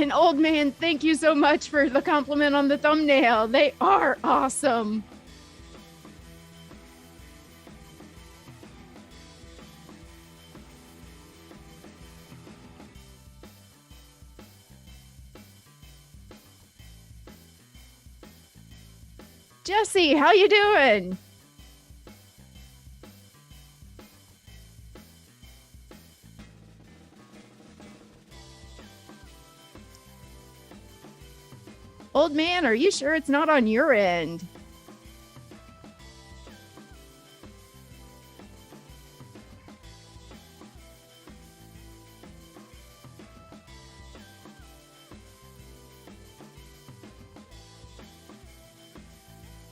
And old man, thank you so much for the compliment on the thumbnail. They are awesome. Jesse, how you doing? Old man, are you sure it's not on your end?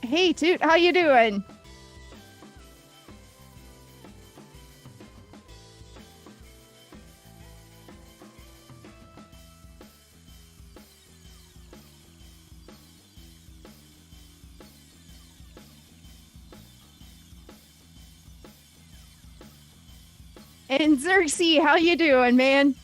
Hey, Toot, how you doing? And Xerxes, how you doing, man?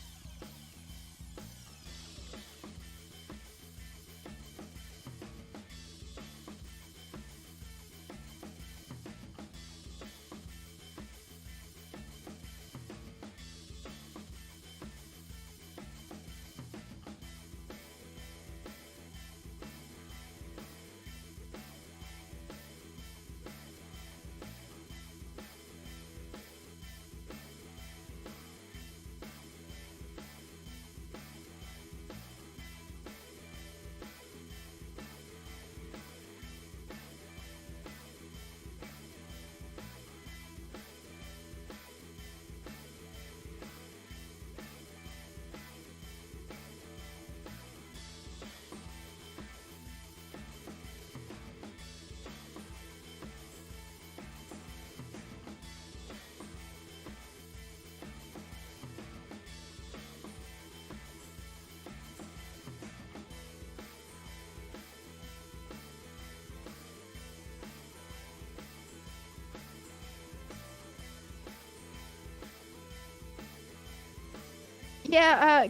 Yeah,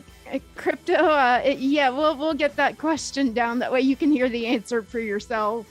crypto. Yeah, we'll get that question down. That way you can hear the answer for yourself.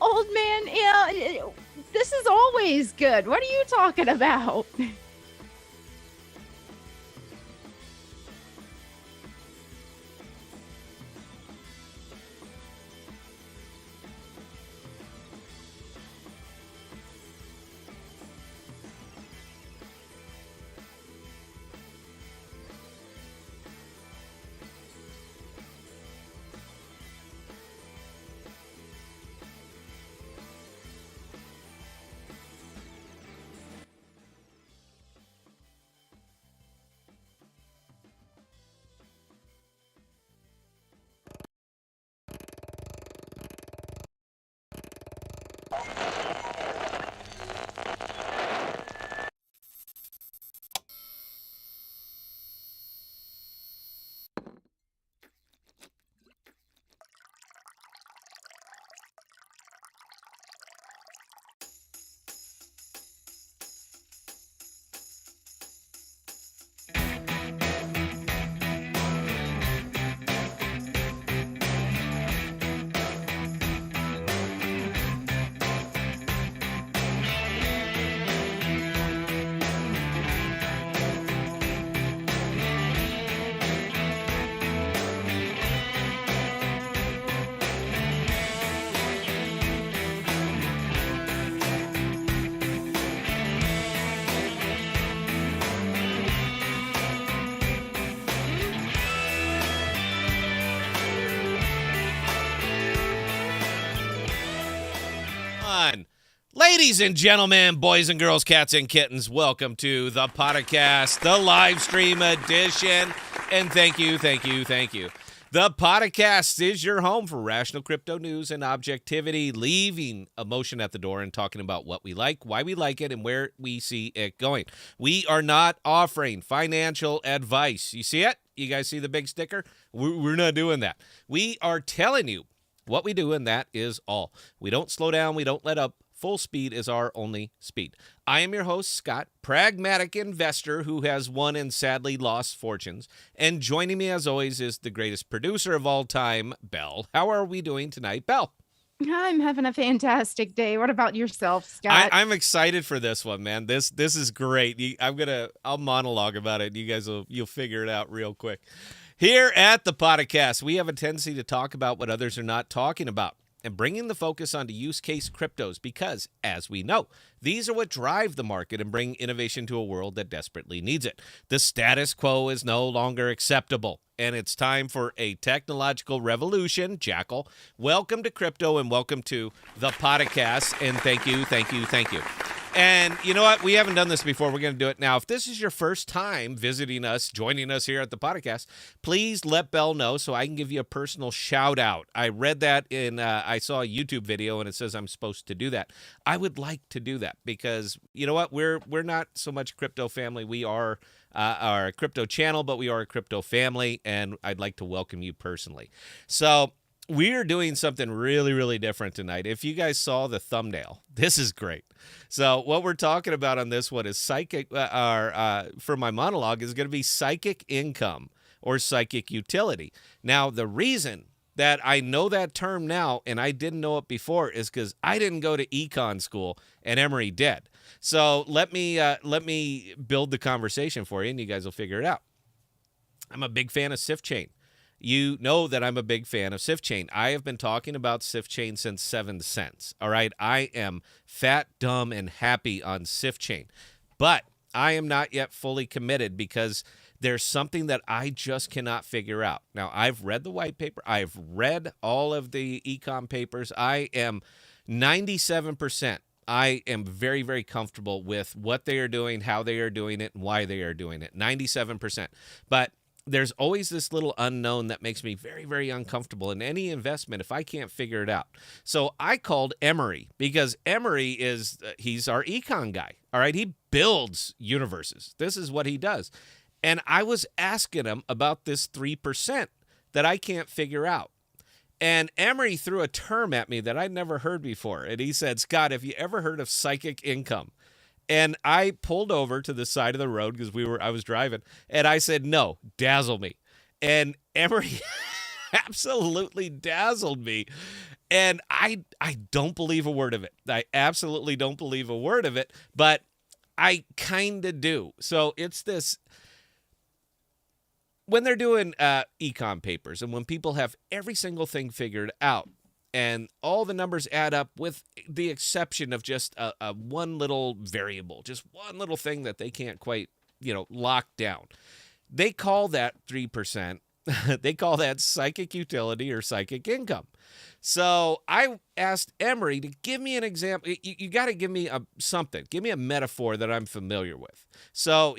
Old man, yeah, this is always good. What are you talking about? Ladies and gentlemen, boys and girls, cats and kittens, welcome to the podcast, the live stream edition. And thank you. The Podcasts is your home for rational crypto news and objectivity, leaving emotion at the door and talking about what we like, why we like it, and where we see it going. We are not offering financial advice. You see it? You guys see the big sticker? We're not doing that. We are telling you what we do, and that is all. We don't slow down. We don't let up. Full speed is our only speed. I am your host, Scott, pragmatic investor who has won and sadly lost fortunes. And joining me, as always, is the greatest producer of all time, Belle. How are we doing tonight, Belle? I'm having a fantastic day. What about yourself, Scott? I'm excited for this one, man. This is great. I'll monologue about it. You guys you'll figure it out real quick. Here at the podcast, we have a tendency to talk about what others are not talking about, and bringing the focus onto use case cryptos because, as we know, these are what drive the market and bring innovation to a world that desperately needs it. The status quo is no longer acceptable, and it's time for a technological revolution. Jackal, welcome to crypto and welcome to the podcast, and thank you. And you know what? We haven't done this before. We're going to do it now. If this is your first time visiting us, joining us here at the podcast, please let Belle know so I can give you a personal shout out. I read that I saw a YouTube video and it says I'm supposed to do that. I would like to do that because you know what? We're not so much crypto family. We are our crypto channel, but we are a crypto family, and I'd like to welcome you personally. So we're doing something really, really different tonight. If you guys saw the thumbnail, this is great. So what we're talking about on this one is for my monologue is going to be psychic income or psychic utility. Now, the reason that I know that term now and I didn't know it before is because I didn't go to econ school and Emory did. So let me build the conversation for you and you guys will figure it out. I'm a big fan of Sift chain. You know that I'm a big fan of Sift chain. I have been talking about Sift chain since 7 cents. All right. I am fat, dumb, and happy on Sift chain. But I am not yet fully committed because there's something that I just cannot figure out. Now, I've read the white paper. I've read all of the econ papers. I am 97%. I am very, very comfortable with what they are doing, how they are doing it, and why they are doing it. 97%. But there's always this little unknown that makes me very, very uncomfortable in any investment if I can't figure it out. So I called Emory because Emory he's our econ guy. All right. He builds universes. This is what he does. And I was asking him about this 3% that I can't figure out. And Emory threw a term at me that I'd never heard before. And he said, Scott, have you ever heard of psychic income? And I pulled over to the side of the road because I was driving, and I said, no, dazzle me. And Emory absolutely dazzled me. And I don't believe a word of it. I absolutely don't believe a word of it, but I kind of do. So it's this, when they're doing econ papers and when people have every single thing figured out, and all the numbers add up with the exception of just a one little variable, just one little thing that they can't quite, lock down. They call that 3%. They call that psychic utility or psychic income. So I asked Emory to give me an example. You got to give me something. Give me a metaphor that I'm familiar with. So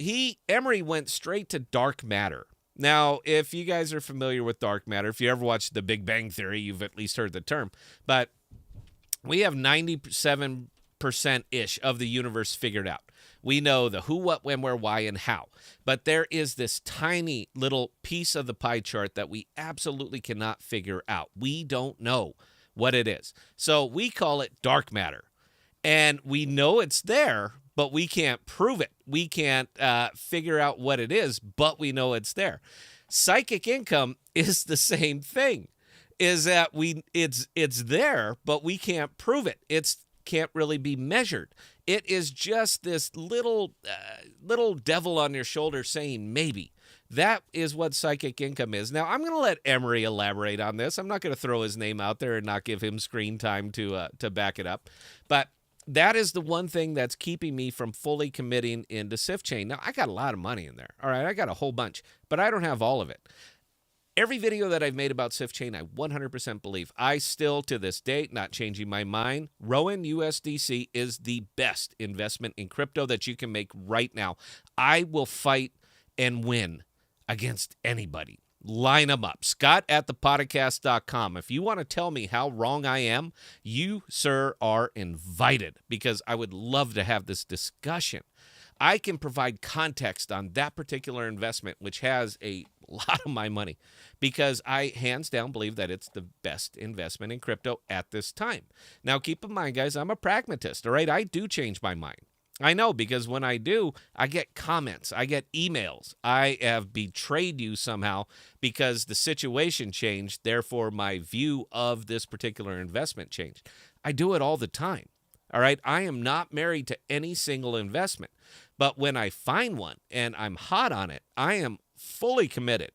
Emory went straight to dark matter. Now, if you guys are familiar with dark matter, if you ever watched The Big Bang Theory, you've at least heard the term. But we have 97%-ish of the universe figured out. We know the who, what, when, where, why, and how. But there is this tiny little piece of the pie chart that we absolutely cannot figure out. We don't know what it is. So we call it dark matter. And we know it's there, but we can't prove it. We can't figure out what it is, but we know it's there. Psychic income is the same thing, is that it's there, but we can't prove it. It can't really be measured. It is just this little devil on your shoulder saying maybe. That is what psychic income is. Now, I'm going to let Emory elaborate on this. I'm not going to throw his name out there and not give him screen time to back it up. But that is the one thing that's keeping me from fully committing into Sift chain. Now, I got a lot of money in there. All right, I got a whole bunch, but I don't have all of it. Every video that I've made about Sift Chain, I 100% believe. I still, to this day, not changing my mind, Rowan USDC is the best investment in crypto that you can make right now. I will fight and win against anybody. Line them up. Scott at ThePodocasts.com. If you want to tell me how wrong I am, you, sir, are invited, because I would love to have this discussion. I can provide context on that particular investment, which has a lot of my money, because I hands down believe that it's the best investment in crypto at this time. Now, keep in mind, guys, I'm a pragmatist, all right? I do change my mind. I know, because when I do, I get comments, I get emails. I have betrayed you somehow because the situation changed, therefore my view of this particular investment changed. I do it all the time, all right? I am not married to any single investment, but when I find one and I'm hot on it, I am fully committed.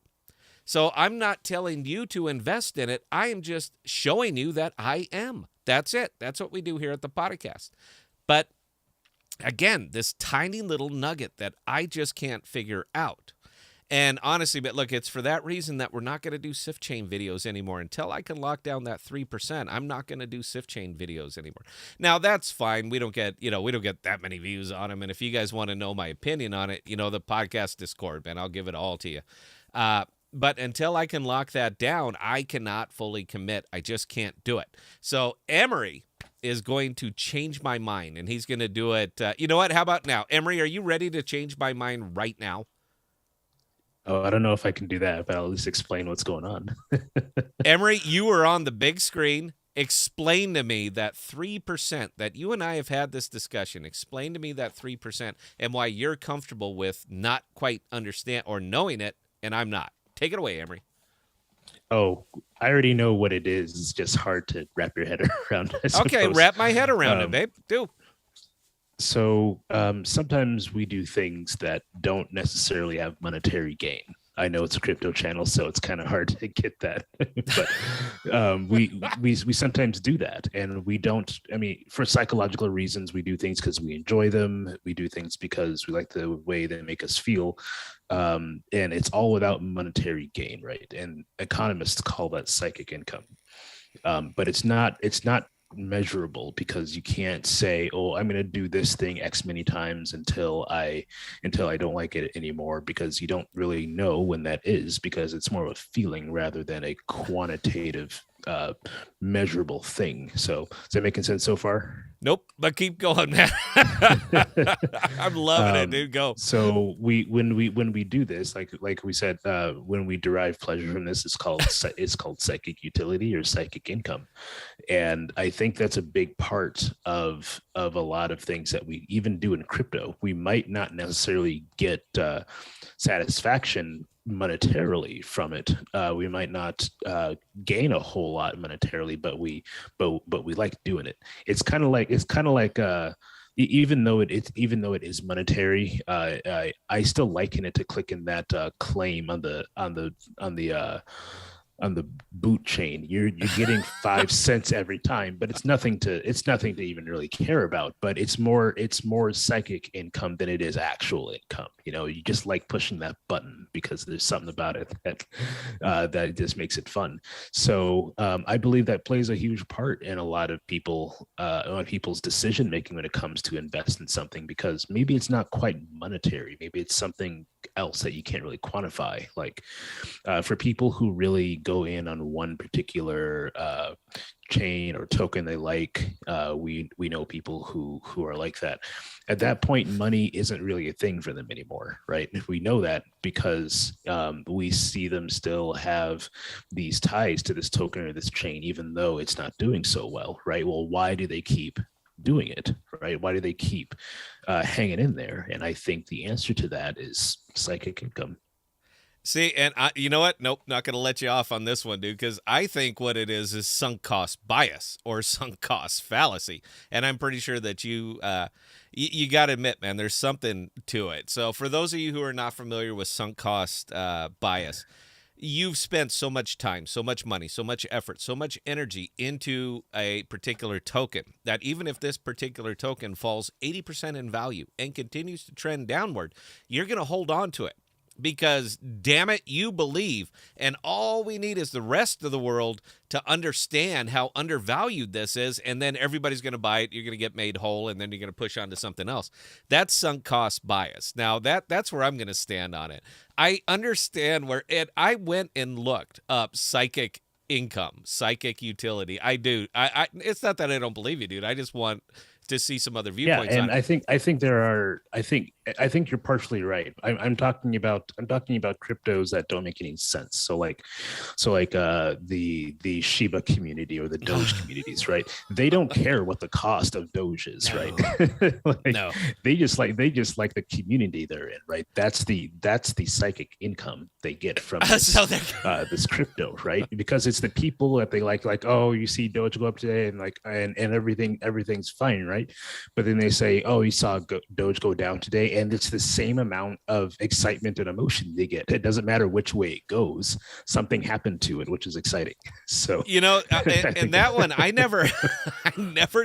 So I'm not telling you to invest in it. I am just showing you that I am. That's it. That's what we do here at the podcast. But again, this tiny little nugget that I just can't figure out. And honestly, but look, it's for that reason that we're not going to do Sift Chain videos anymore. Until I can lock down that 3%, I'm not going to do Sift Chain videos anymore. Now, that's fine. We don't get that many views on them. And if you guys want to know my opinion on it, the podcast Discord, man, I'll give it all to you. But until I can lock that down, I cannot fully commit. I just can't do it. So Emery is going to change my mind, and he's going to do it. You know what? How about now? Emery, are you ready to change my mind right now? Oh, I don't know if I can do that, but I'll at least explain what's going on. Emery, you were on the big screen. Explain to me that 3% that you and I have had this discussion. Explain to me that 3% and why you're comfortable with not quite understand or knowing it, and I'm not. Take it away, Emery. Oh, I already know what it is. It's just hard to wrap your head around. Okay, wrap my head around it, babe. Do. So sometimes we do things that don't necessarily have monetary gain. I know it's a crypto channel, so it's kind of hard to get that. But we sometimes do that, and we don't. I mean, for psychological reasons, we do things because we enjoy them. We do things because we like the way they make us feel, and it's all without monetary gain, right? And economists call that psychic income, but it's not measurable, because you can't say, oh, I'm going to do this thing X many times until I don't like it anymore, because you don't really know when that is, because it's more of a feeling rather than a quantitative measurable thing. So is that making sense so far? Nope, but keep going, man. I'm loving it, dude. Go. So when we do this, like we said, when we derive pleasure from this, it's called psychic utility or psychic income, and I think that's a big part of a lot of things that we even do in crypto. We might not necessarily get satisfaction monetarily from it. We might not gain a whole lot monetarily, but we like doing it. It's kind of like even though it is monetary, I still liken it to clicking that claim on the boot chain. You're getting 5 cents every time, but it's nothing to even really care about. But it's more psychic income than it is actual income. You just like pushing that button because there's something about it that just makes it fun. So I believe that plays a huge part in a lot of people's decision making when it comes to invest in something, because maybe it's not quite monetary. Maybe it's something else that you can't really quantify. Like for people who really go in on one particular chain or token they like, we know people who are like that. At that point, money isn't really a thing for them anymore, right? We know that because we see them still have these ties to this token or this chain, even though it's not doing so well, right? Well, why do they keep doing it, right? Why do they keep hanging in there? And I think the answer to that is psychic income. See, and you know what? Nope, not going to let you off on this one, dude, because I think what it is sunk cost bias or sunk cost fallacy. And I'm pretty sure that you got to admit, man, there's something to it. So for those of you who are not familiar with sunk cost bias, you've spent so much time, so much money, so much effort, so much energy into a particular token that even if this particular token falls 80% in value and continues to trend downward, you're going to hold on to it. because damn it, you believe. And all we need is the rest of the world to understand how undervalued this is. And then everybody's going to buy it. You're going to get made whole. And then you're going to push on to something else. That's sunk cost bias. Now that's where I'm going to stand on it. I understand where I went and looked up psychic income, psychic utility. I do. I it's not that I don't believe you, dude. I just want to see some other viewpoints. Yeah, and on it. I think there are I think you're partially right. I'm talking about cryptos that don't make any sense. So like the Shiba community or the Doge communities, right? They don't care what the cost of Doge is, No. right? Like, No. they just like the community they're in, right? That's the psychic income they get from this, So this crypto, right? Because it's the people that they like, oh, you see Doge go up today, and like and everything's fine, right? But then they say, oh, you saw Doge go down today, and it's the same amount of excitement and emotion they get. It doesn't matter which way it goes, something happened to it, which is exciting. So and that one I never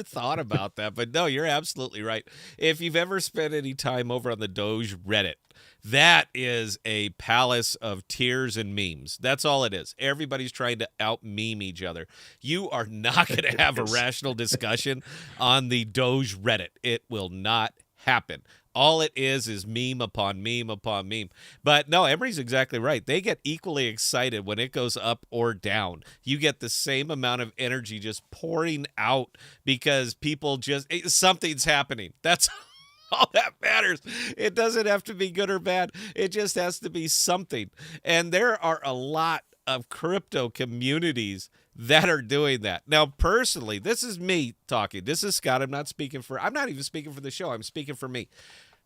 thought about that, but no, you're absolutely right. If you've ever spent any time over on the Doge Reddit, that is a palace of tears and memes. That's all it is. Everybody's trying to out meme each other. You are not going to have a rational discussion on the Doge Reddit. It will not happen. All it is meme upon meme upon meme. But no, Emery's exactly right. They get equally excited when it goes up or down. You get the same amount of energy just pouring out because people something's happening. That's all that matters. It doesn't have to be good or bad. It just has to be something. And there are a lot of crypto communities that are doing that. Now, personally, this is me talking. This is Scott. I'm not even speaking for the show. I'm speaking for me.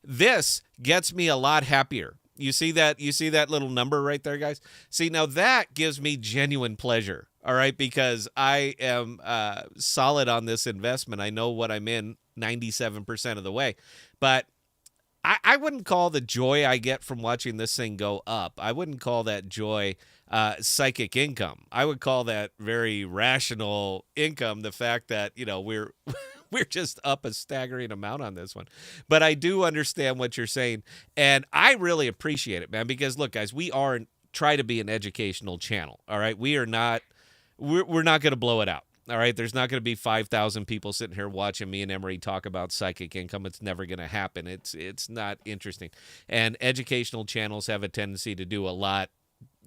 This gets me a lot happier. You see that little number right there, guys? See, now that gives me genuine pleasure. All right, because I am solid on this investment. I know what I'm in 97% of the way. But I wouldn't call the joy I get from watching this thing go up, I wouldn't call that joy psychic income. I would call that very rational income, the fact that, we're just up a staggering amount on this one. But I do understand what you're saying, and I really appreciate it, man, because, look, guys, we try to be an educational channel, all right? We're not going to blow it out. All right, there's not going to be 5,000 people sitting here watching me and Emery talk about psychic income. It's never going to happen. It's not interesting. And educational channels have a tendency to do a lot.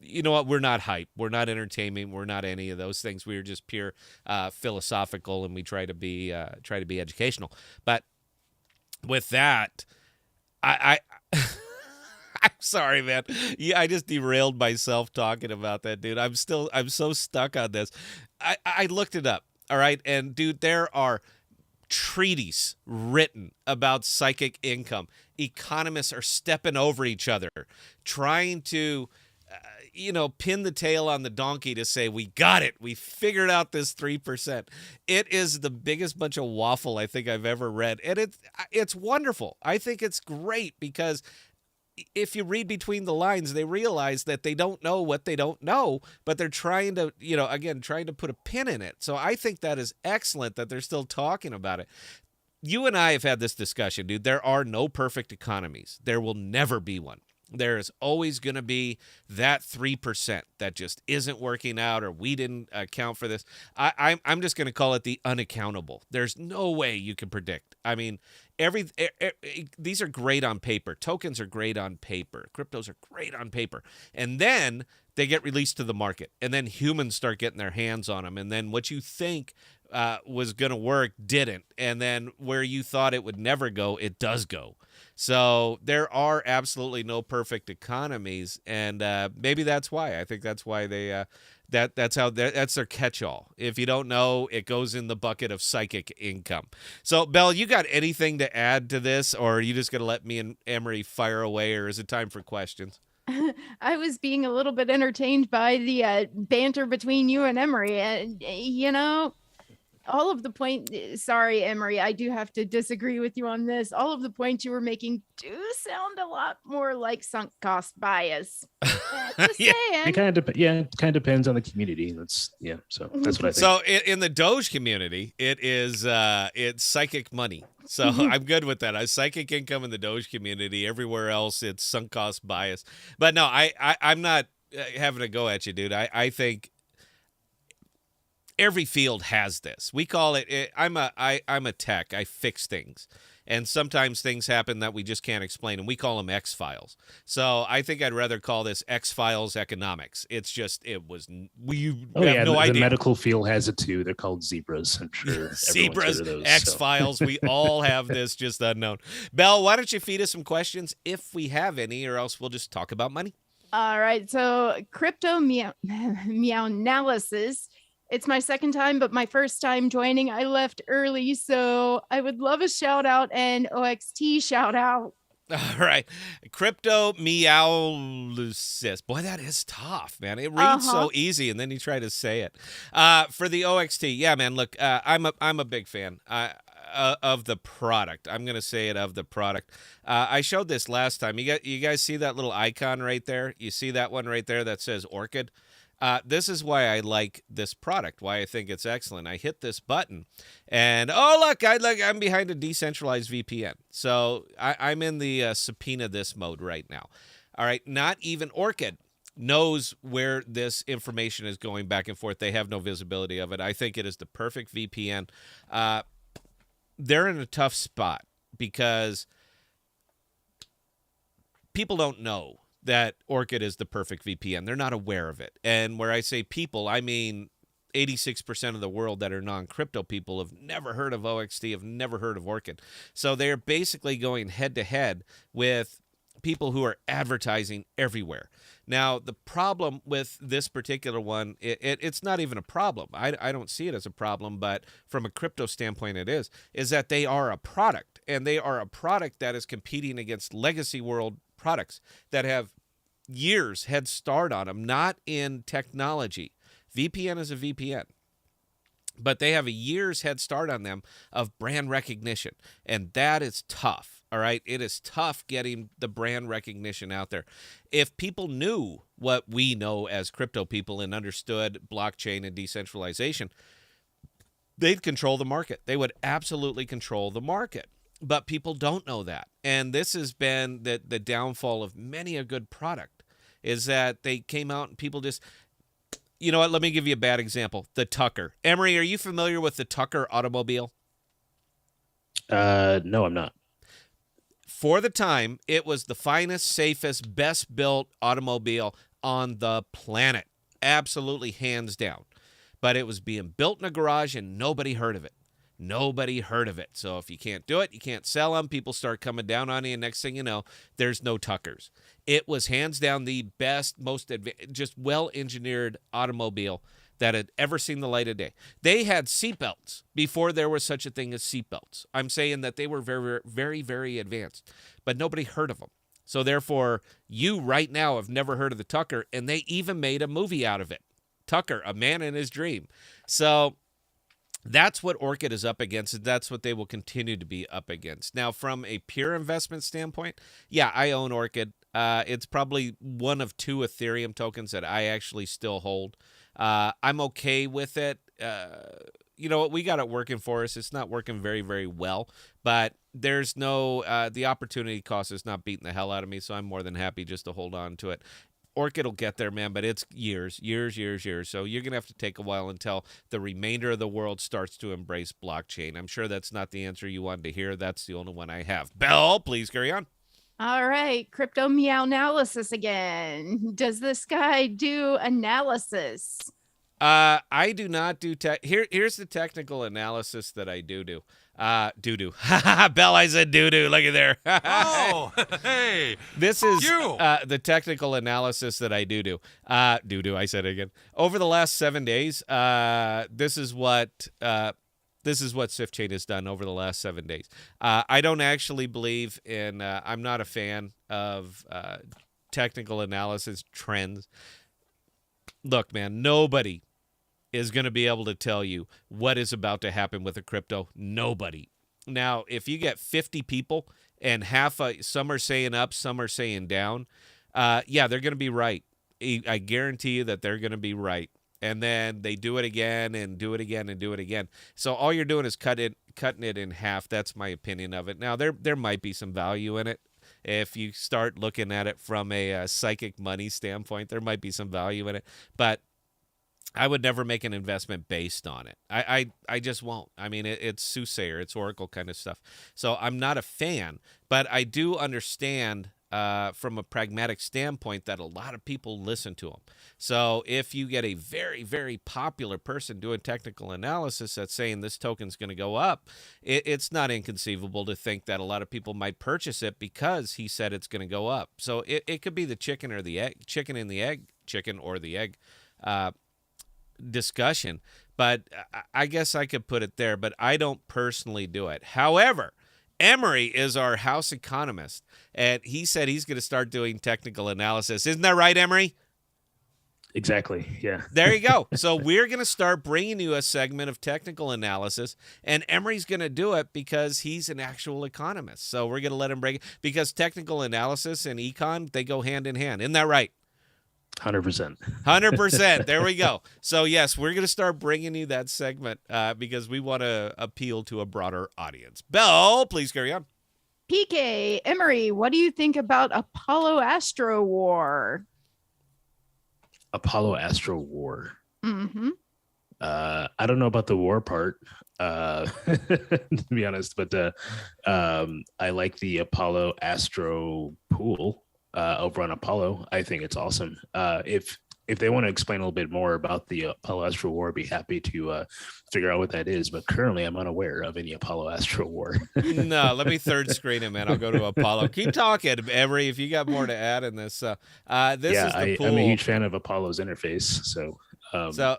You know what? We're not hype. We're not entertainment. We're not any of those things. We're just pure philosophical, and we try to be educational. But with that, I I'm sorry, man. Yeah, I just derailed myself talking about that, dude. I'm so stuck on this. I looked it up, all right? And, dude, there are treaties written about psychic income. Economists are stepping over each other, trying to, pin the tail on the donkey to say, we got it. We figured out this 3%. It is the biggest bunch of waffle I think I've ever read. And it's wonderful. I think it's great because if you read between the lines, they realize that they don't know what they don't know, but they're trying to, trying to put a pin in it. So I think that is excellent that they're still talking about it. You and I have had this discussion, dude. There are no perfect economies. There will never be one. There is always going to be that 3% that just isn't working out, or we didn't account for this. I'm just going to call it the unaccountable. There's no way you can predict. I mean, these are great on paper. Tokens are great on paper. Cryptos are great on paper. And then they get released to the market, and then humans start getting their hands on them. And then what you think was going to work didn't. And then where you thought it would never go, it does go. So there are absolutely no perfect economies, and maybe that's why. I think that's why they that's their catch-all. If you don't know, it goes in the bucket of psychic income. So, Belle, you got anything to add to this, or are you just going to let me and Emery fire away, or is it time for questions? I was being a little bit entertained by the banter between you and Emery, and all of the point. Sorry, Emery, I do have to disagree with you on this. All of the points you were making do sound a lot more like sunk cost bias. Just Yeah. saying. It kind of depends on the community. So that's what I think. So in the Doge community, it's psychic money. So I'm good with that. Psychic income in the Doge community. Everywhere else, it's sunk cost bias. But no, I'm not having a go at you, dude. I think every field has this. We call it. I'm a tech. I fix things, and sometimes things happen that we just can't explain, and we call them X Files. So I think I'd rather call this X Files economics. It's just we have no the idea. medical field has it too. They're called zebras. I'm sure Zebras, everyone's heard of those, X Files. We all have this, just unknown. Belle, why don't you feed us some questions if we have any, or else we'll just talk about money. All right. So crypto meow analysis. It's my second time, but my first time joining, I left early. So I would love a shout out and OXT shout out. All right. Crypto meowlysis. Boy, that is tough, man. It reads so easy, and then you try to say it. For the OXT, yeah, man, look, I'm a big fan of the product. I'm going to say it, of the product. I showed this last time. You guys see that little icon right there? You see that one right there that says Orchid? This is why I like this product, why I think it's excellent. I hit this button, and look, I'm behind a decentralized VPN. So I'm in the subpoena this mode right now. All right, not even Orchid knows where this information is going back and forth. They have no visibility of it. I think it is the perfect VPN. They're in a tough spot because people don't know that Orchid is the perfect VPN. They're not aware of it. And where I say people, I mean 86% of the world that are non-crypto people have never heard of OXT, have never heard of Orchid. So they're basically going head-to-head with people who are advertising everywhere. Now, the problem with this particular one, it's not even a problem. I don't see it as a problem, but from a crypto standpoint it is that they are a product, and they are a product that is competing against legacy world products that have years head start on them, not in technology. VPN is a VPN, but they have a year's head start on them of brand recognition, and that is tough. All right, it is tough getting the brand recognition out there. If people knew what we know as crypto people and understood blockchain and decentralization, they'd control the market. They would absolutely control the market. But people don't know that. And this has been the downfall of many a good product, is that they came out and people just, you know what, let me give you a bad example. The Tucker. Emery, are you familiar with the Tucker automobile? No, I'm not. For the time, it was the finest, safest, best built automobile on the planet. Absolutely hands down. But it was being built in a garage and nobody heard of it. Nobody heard of it. So if you can't do it, you can't sell them. People start coming down on you, and next thing you know, there's no Tuckers. It was hands down the best, most just well-engineered automobile that had ever seen the light of day. They had seatbelts before there was such a thing as seatbelts. I'm saying that they were very, very, very advanced, but nobody heard of them. So therefore, you right now have never heard of the Tucker, and they even made a movie out of it. Tucker, a man in his dream. So that's what Orchid is up against, and that's what they will continue to be up against. Now, from a pure investment standpoint, yeah, I own Orchid. It's probably one of two Ethereum tokens that I actually still hold. I'm okay with it. You know what? We got it working for us. It's not working very, very well, but there's no, the opportunity cost is not beating the hell out of me, so I'm more than happy just to hold on to it. Orchid will get there, man, but it's years. So you're going to have to take a while until the remainder of the world starts to embrace blockchain. I'm sure that's not the answer you wanted to hear. That's the only one I have. Belle, please carry on. All right. Crypto meow analysis again. Does this guy do analysis? I do not do here's the technical analysis that I do. Belle, I said doo-doo. Look at there. Oh, hey. This is you. The technical analysis that I do. Doo-doo, I said it again. Over the last 7 days, this is what Sift Chain has done over the last 7 days. I don't actually believe in, I'm not a fan of technical analysis trends. Look, man, nobody is going to be able to tell you what is about to happen with a crypto? Nobody. Now, if you get 50 people and some are saying up, some are saying down, yeah, they're going to be right. I guarantee you that they're going to be right. And then they do it again and do it again and do it again. So all you're doing is cutting it in half. That's my opinion of it. Now, there might be some value in it. If you start looking at it from a psychic money standpoint, there might be some value in it. But I would never make an investment based on it. I just won't. I mean, it's soothsayer, it's oracle kind of stuff. So I'm not a fan, but I do understand from a pragmatic standpoint that a lot of people listen to them. So if you get a very, very popular person doing technical analysis that's saying this token's going to go up, it's not inconceivable to think that a lot of people might purchase it because he said it's going to go up. So it could be the chicken or the egg, chicken or the egg discussion, but I guess I could put it there, but I don't personally do it. However, Emery is our house economist, and he said he's going to start doing technical analysis. Isn't that right, Emery? Exactly. Yeah. There you go. So we're going to start bringing you a segment of technical analysis, and Emery's going to do it because he's an actual economist. So we're going to let him bring it because technical analysis and econ, they go hand in hand. Isn't that right? 100%. 100%. There we go. So, yes, we're going to start bringing you that segment because we want to appeal to a broader audience. Belle, please carry on. PK, Emery, what do you think about Apollo Astro War? Apollo Astro War. Mm-hmm. I don't know about the war part, to be honest, but I like the Apollo Astro pool. Over on Apollo. I think it's awesome. If they want to explain a little bit more about the Apollo Astro War, I'd be happy to figure out what that is. But currently, I'm unaware of any Apollo Astro War. No, let me third screen it, man. I'll go to Apollo. Keep talking, Every. If you got more to add in this, this is the pool. I'm a huge fan of Apollo's interface, so it's a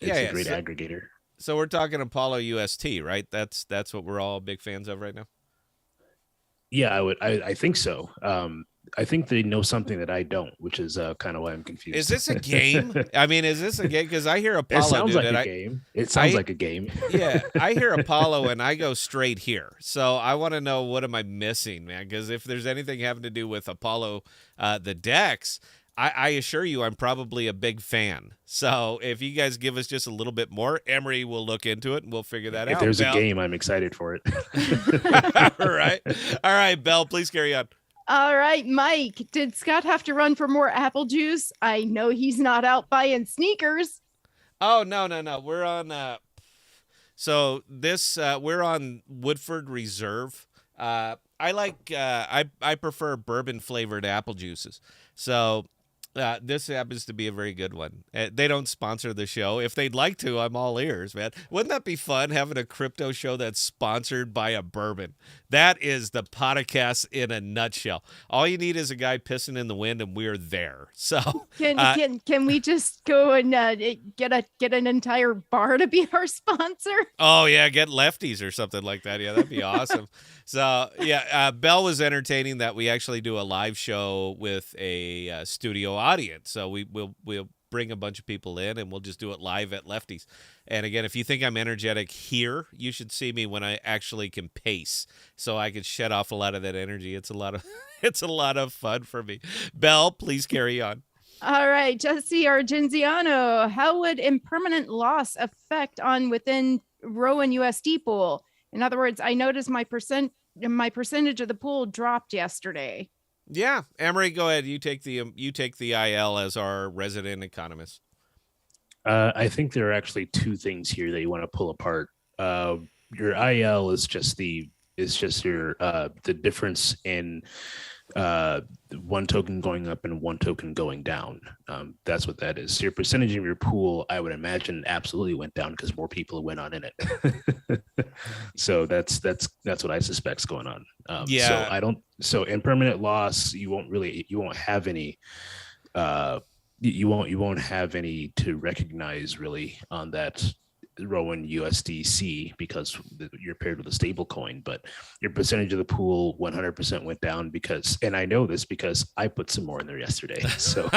great so, aggregator. So we're talking Apollo UST, right? That's what we're all big fans of right now. Yeah, I think so. I think they know something that I don't, which is kind of why I'm confused. Is this a game? I mean, is this a game? Because I hear Apollo. It sounds like a game. It sounds like a game. Yeah, I hear Apollo and I go straight here. So I want to know, what am I missing, man? Because if there's anything having to do with Apollo, the decks, I assure you I'm probably a big fan. So if you guys give us just a little bit more, Emery will look into it and we'll figure that out. If there's a game, I'm excited for it. All right, Belle, please carry on. All right, Mike, did Scott have to run for more apple juice? I know he's not out buying sneakers. Oh, no. We're on we're on Woodford Reserve. I prefer bourbon flavored apple juices. So this happens to be a very good one. They don't sponsor the show. If they'd like to, I'm all ears, man. Wouldn't that be fun, having a crypto show that's sponsored by a bourbon? That is the podcast in a nutshell. All you need is a guy pissing in the wind, and we're there. So can we just go and get an entire bar to be our sponsor? Oh yeah, get Lefties or something like that. Yeah, that'd be awesome. So yeah, Belle was entertaining that we actually do a live show with a studio audience. So we'll bring a bunch of people in and we'll just do it live at Lefties. And again, if you think I'm energetic here, you should see me when I actually can pace, so I can shed off a lot of that energy. It's a lot of fun for me. Belle, please carry on. All right, Jesse Argenziano, how would impermanent loss affect on within Rowan USD pool? In other words, I noticed my percentage of the pool dropped yesterday. Yeah, Emery, go ahead. You take the IL as our resident economist. I think there are actually two things here that you want to pull apart. Your IL is just your the difference in one token going up and one token going down. That's what that is. So your percentage of your pool, I would imagine, absolutely went down because more people went on in it. So that's what I suspect is going on. So impermanent loss, you won't have any. You won't have any to recognize really on that Rowan USDC because you're paired with a stable coin, but your percentage of the pool 100% went down because, and I know this because I put some more in there yesterday. So,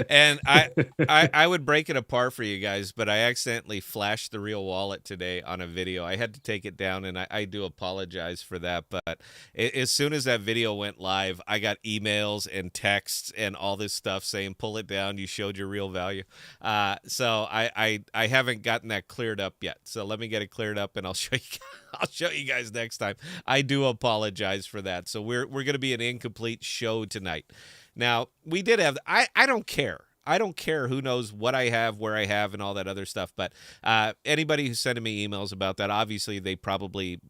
and I would break it apart for you guys, but I accidentally flashed the real wallet today on a video. I had to take it down, and I do apologize for that. But as soon as that video went live, I got emails and texts and all this stuff saying, "Pull it down. You showed your real value." So I haven't gotten that cleared up yet. So let me get it cleared up, and I'll show you. I'll show you guys next time. I do apologize for that. So we're going to be an incomplete show tonight. Now, we did have I don't care. I don't care who knows what I have, where I have, and all that other stuff. But anybody who's sending me emails about that, obviously they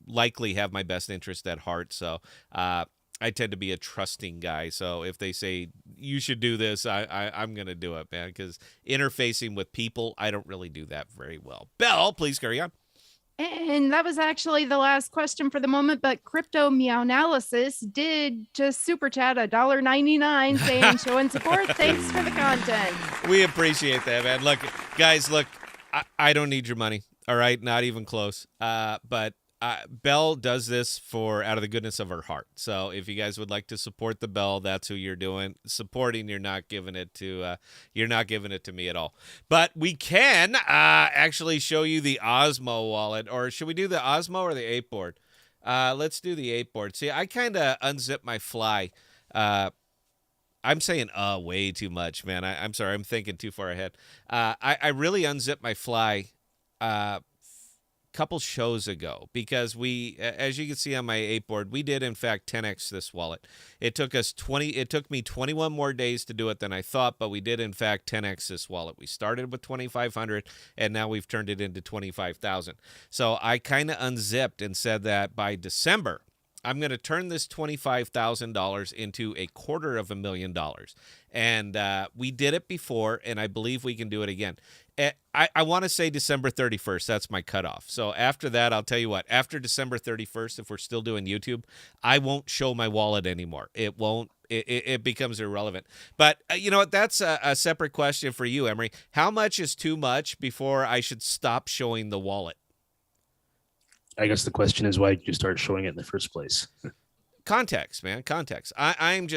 likely have my best interest at heart. So I tend to be a trusting guy. So if they say you should do this, I'm going to do it, man, because interfacing with people, I don't really do that very well. Belle, please carry on. And that was actually the last question for the moment, but Crypto Meownalysis did just super chat $1.99 saying showing support. Thanks for the content. We appreciate that, man. Look, guys, I don't need your money. All right. Not even close. But Belle does this out of the goodness of her heart. So if you guys would like to support the Belle, that's who you're supporting. You're not giving it to me at all. But we can actually show you the Osmo wallet, or should we do the Osmo or the ape board? Let's do the ape board. See, I kind of unzip my fly. I'm saying way too much, man. I'm sorry. I'm thinking too far ahead. I really unzipped my fly couple shows ago because as you can see on my ape board, we did in fact 10x this wallet. It took me 21 more days to do it than I thought, but we did in fact 10x this wallet. We started with 2,500 and now we've turned it into 25,000. So I kind of unzipped and said that by December I'm going to turn this $25,000 into $250,000. And we did it before, and I believe we can do it again. I want to say December 31st. That's my cutoff. So after that, I'll tell you what. After December 31st, if we're still doing YouTube, I won't show my wallet anymore. It won't. It becomes irrelevant. But you know what? That's a separate question for you, Emery. How much is too much before I should stop showing the wallet? I guess the question is, why did you start showing it in the first place? Context, man. Context. I'm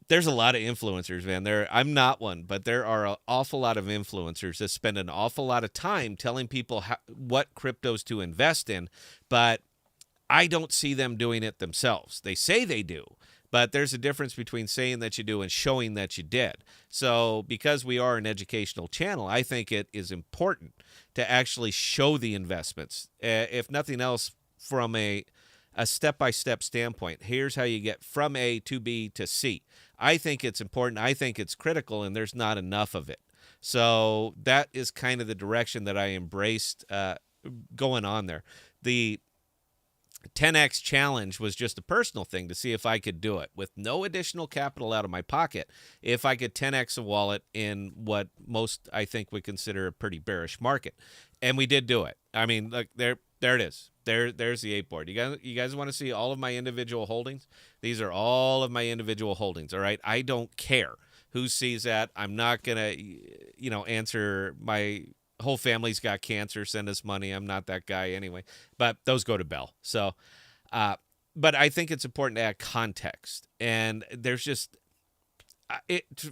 there's a lot of influencers, man. I'm not one, but there are an awful lot of influencers that spend an awful lot of time telling people what cryptos to invest in, but I don't see them doing it themselves. They say they do, but there's a difference between saying that you do and showing that you did. So because we are an educational channel, I think it is important to actually show the investments. If nothing else, from a step-by-step standpoint, here's how you get from A to B to C. I think it's important. I think it's critical, and there's not enough of it. So that is kind of the direction that I embraced going on there. The 10x challenge was just a personal thing to see if I could do it with no additional capital out of my pocket. If I could 10x a wallet in what most I think would consider a pretty bearish market, and we did do it. I mean, look, there it is. There's the ape board. You guys want to see all of my individual holdings? These are all of my individual holdings. All right, I don't care who sees that. I'm not gonna, answer my whole family's got cancer, send us money. I'm not that guy anyway, but those go to Belle. So, but I think it's important to add context, and there's just,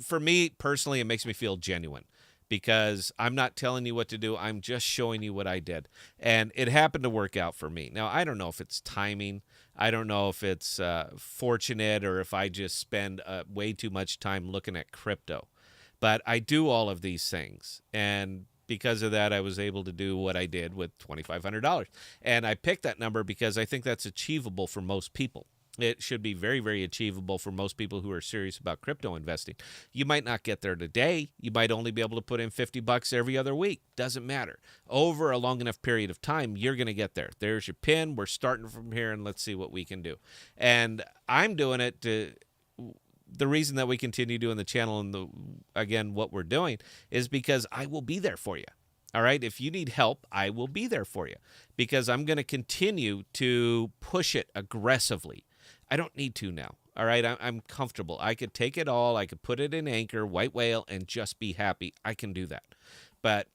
for me personally, it makes me feel genuine because I'm not telling you what to do. I'm just showing you what I did, and it happened to work out for me. Now, I don't know if it's timing. I don't know if it's fortunate or if I just spend way too much time looking at crypto, but I do all of these things, and because of that, I was able to do what I did with $2,500. And I picked that number because I think that's achievable for most people. It should be very, very achievable for most people who are serious about crypto investing. You might not get there today. You might only be able to put in $50 every other week. Doesn't matter. Over a long enough period of time, you're going to get there. There's your pin. We're starting from here, and let's see what we can do. And I'm doing it to... The reason that we continue doing the channel and again, what we're doing is because I will be there for you. All right. If you need help, I will be there for you because I'm going to continue to push it aggressively. I don't need to now. All right. I'm comfortable. I could take it all. I could put it in Anchor, White Whale, and just be happy. I can do that. But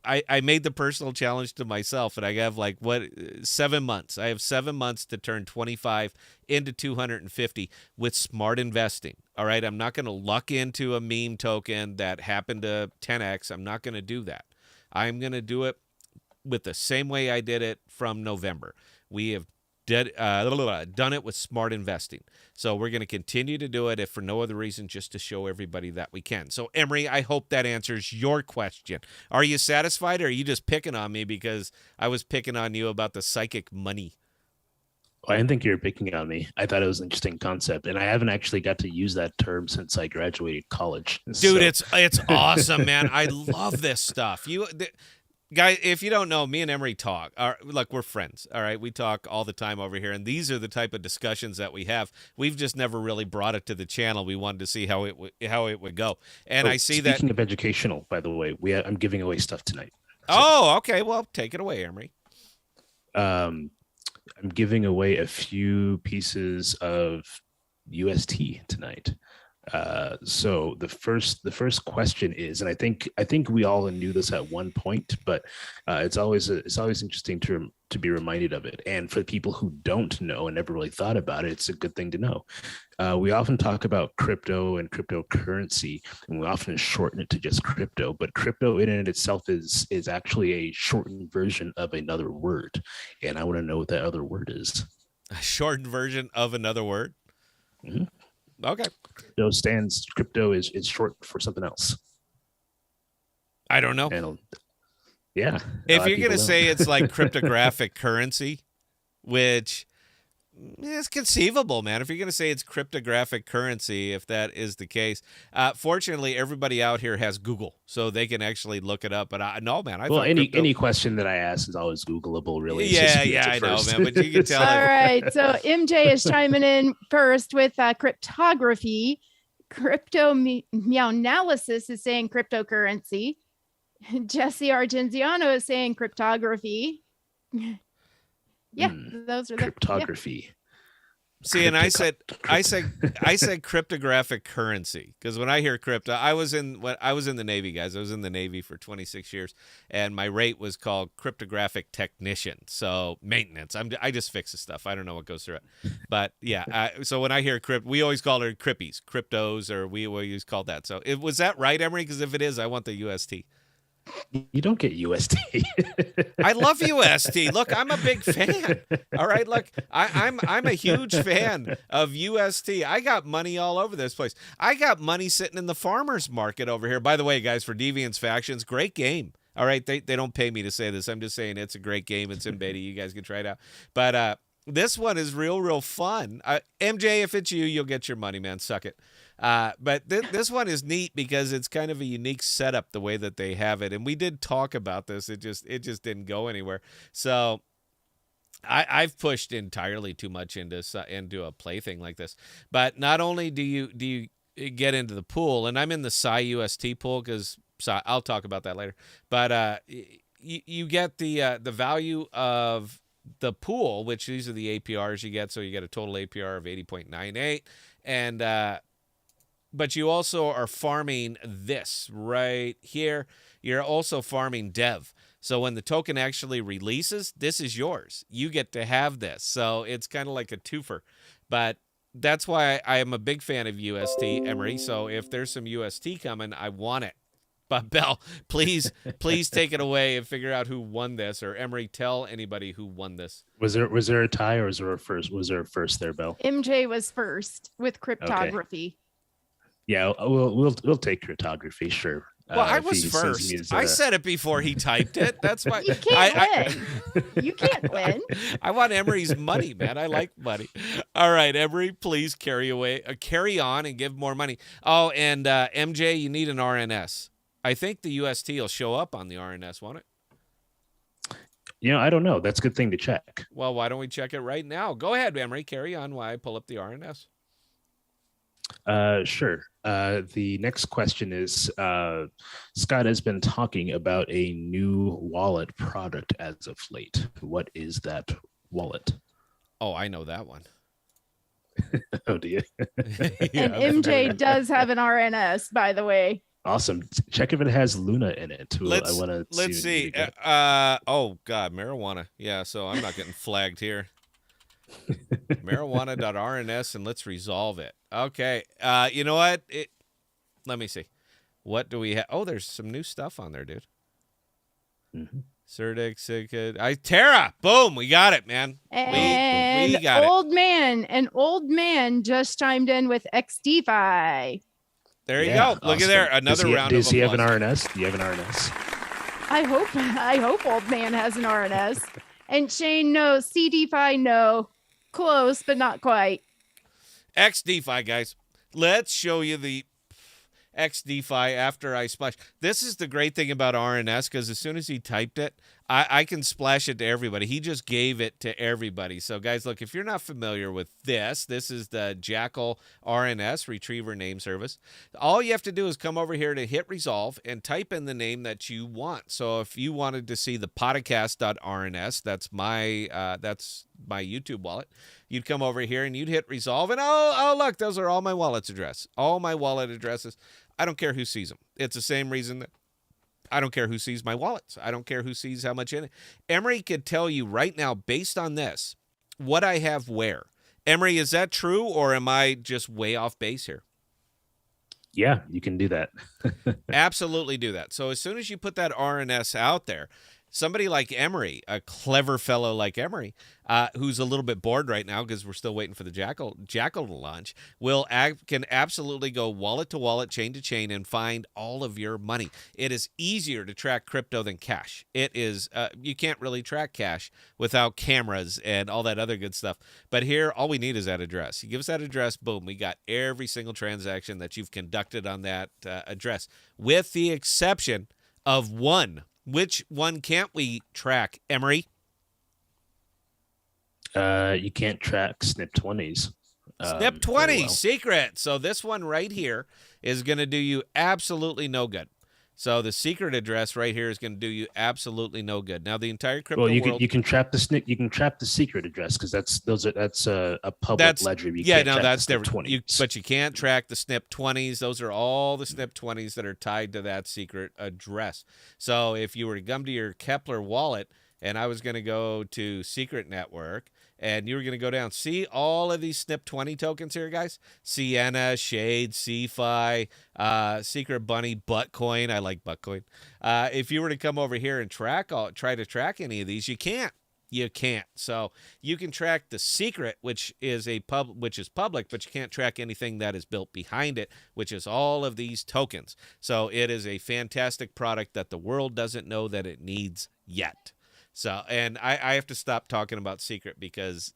I made the personal challenge to myself, and I have 7 months. I have 7 months to turn 25 into 250 with smart investing. All right, I'm not going to luck into a meme token that happened to 10x. I'm not going to do that. I'm going to do it with the same way I did it from November. We have done it with smart investing. So we're going to continue to do it, if for no other reason, just to show everybody that we can. So, Emery, I hope that answers your question. Are you satisfied, or are you just picking on me because I was picking on you about the psychic money? I didn't think you were picking on me. I thought it was an interesting concept, and I haven't actually got to use that term since I graduated college. Dude, it's awesome, man. I love this stuff. Guys, if you don't know, me and Emery talk. Look, we're friends, all right? We talk all the time over here, and these are the type of discussions that we have. We've just never really brought it to the channel. We wanted to see how it would go. And I see that. Speaking of educational, by the way, I'm giving away stuff tonight. So, oh, okay. Well, take it away, Emery. I'm giving away a few pieces of UST tonight. So the first question is, and I think we all knew this at one point, but it's always interesting to be reminded of it. And for people who don't know and never really thought about it, it's a good thing to know. We often talk about crypto and cryptocurrency, and we often shorten it to just crypto. But crypto in and itself is actually a shortened version of another word, and I want to know what that other word is. A shortened version of another word. Mm-hmm. Okay. Crypto is short for something else. I don't know. And, yeah. If you're going to say it's like cryptographic currency, which is conceivable, man. If you're going to say it's cryptographic currency, if that is the case. Fortunately, everybody out here has Google, so they can actually look it up. But no, man. Any question that I ask is always Googleable, really. Yeah, I know, man. But you can tell. All right. So MJ is chiming in first with cryptography. Meownalysis is saying cryptocurrency. Jesse Argenziano is saying cryptography. Yeah, those are cryptography. Yeah. See, and I said cryptographic currency because when I hear crypto, I was in the Navy, guys. I was in the Navy for 26 years, and my rate was called cryptographic technician. So maintenance. I just fix the stuff. I don't know what goes through it, but yeah. So when I hear we always call it cryptos, or we always call that. So was that right, Emery? Because if it is, I want the UST. You don't get UST. I love UST. Look, I'm a big fan. All right, look, I'm a huge fan of UST. I got money all over this place. I got money sitting in the farmers market over here. By the way, guys, for Deviants Factions, great game. All right, they don't pay me to say this. I'm just saying it's a great game. It's in beta. You guys can try it out. But this one is real fun. MJ, if it's you, you'll get your money, man. Suck it. But this one is neat because it's kind of a unique setup the way that they have it, and we did talk about this. It just didn't go anywhere. So I've pushed entirely too much into a plaything like this. But not only do you get into the pool, and I'm in the PSI-UST pool because I'll talk about that later. But you get the value of the pool, which these are the APRs you get. So you get a total APR of 80.98, and but you also are farming this right here. You're also farming dev. So when the token actually releases, this is yours. You get to have this. So it's kind of like a twofer. But that's why I am a big fan of UST, Emery. So if there's some UST coming, I want it. But Bell, please take it away and figure out who won this. Or Emery, tell anybody who won this. Was there a tie, or was there a first? Was there a first there, Bell? MJ was first with cryptography. Okay. Yeah, we'll take cryptography, sure. Well, I was first. I said it before he typed it. That's why you can't win. You can't win. I want Emery's money, man. I like money. All right, Emery, please carry on and give more money. Oh, and MJ, you need an RNS. I think the UST will show up on the RNS, won't it? I don't know. That's a good thing to check. Well, why don't we check it right now? Go ahead, Emery. Carry on while I pull up the RNS. Sure. The next question is, Scott has been talking about a new wallet product as of late. What is that wallet? Oh, I know that one. Oh, do you? Yeah, and MJ does have an RNS, by the way. Awesome. Check if it has Luna in it. I want to Let's see. What Oh God, marijuana. Yeah, so I'm not getting flagged here. Marijuana.rns, and let's resolve it. Okay. You know what? Let me see. What do we have? Oh, there's some new stuff on there, dude. Mm-hmm. Certic, Terra. Boom, we got it, man. And we got an old man just chimed in with XDefi. There you go. Look at there. Another round of applause. Does he have an RNS? Do you have an RNS? I hope old man has an RNS. And Shane, no. CDefi, no. Close, but not quite. XDefi, guys. Let's show you the XDefi after I splash. This is the great thing about RNS, because as soon as he typed it, I can splash it to everybody. He just gave it to everybody. So, guys, look, if you're not familiar with this is the Jackal RNS, Retriever Name Service. All you have to do is come over here to hit resolve and type in the name that you want. So if you wanted to see the podcast.rns, that's my YouTube wallet, you'd come over here and you'd hit resolve, and oh look, those are all my wallet's address. All my wallet addresses. I don't care who sees them. It's the same reason that I don't care who sees my wallets. I don't care who sees how much in it. Emery could tell you right now, based on this, what I have where. Emery, is that true, or am I just way off base here? Yeah, you can do that. Absolutely do that. So as soon as you put that RNS out there, somebody like Emery, a clever fellow like Emery, who's a little bit bored right now because we're still waiting for the Jackal to launch, can absolutely go wallet to wallet, chain to chain, and find all of your money. It is easier to track crypto than cash. It is you can't really track cash without cameras and all that other good stuff. But here, all we need is that address. You give us that address, boom, we got every single transaction that you've conducted on that address, with the exception of one. Which one can't we track, Emery? You can't track SNP20s. SNP20, secret. So this one right here is going to do you absolutely no good. So the secret address right here is going to do you absolutely no good. Now the entire crypto world. You can trap the SNP. You can trap the secret address, because that's a public ledger. That's different. But you can't track the SNP20s. Those are all the SNP20s that are tied to that secret address. So if you were to come to your Kepler wallet, and I was going to go to Secret Network, and you were going to go down, see all of these SNP20 tokens here, guys? Sienna, Shade, CFI, Secret Bunny, Buttcoin. I like Buttcoin. If you were to come over here and try to track any of these, you can't. You can't. So you can track the secret, which is public, but you can't track anything that is built behind it, which is all of these tokens. So it is a fantastic product that the world doesn't know that it needs yet. So, and I have to stop talking about secret because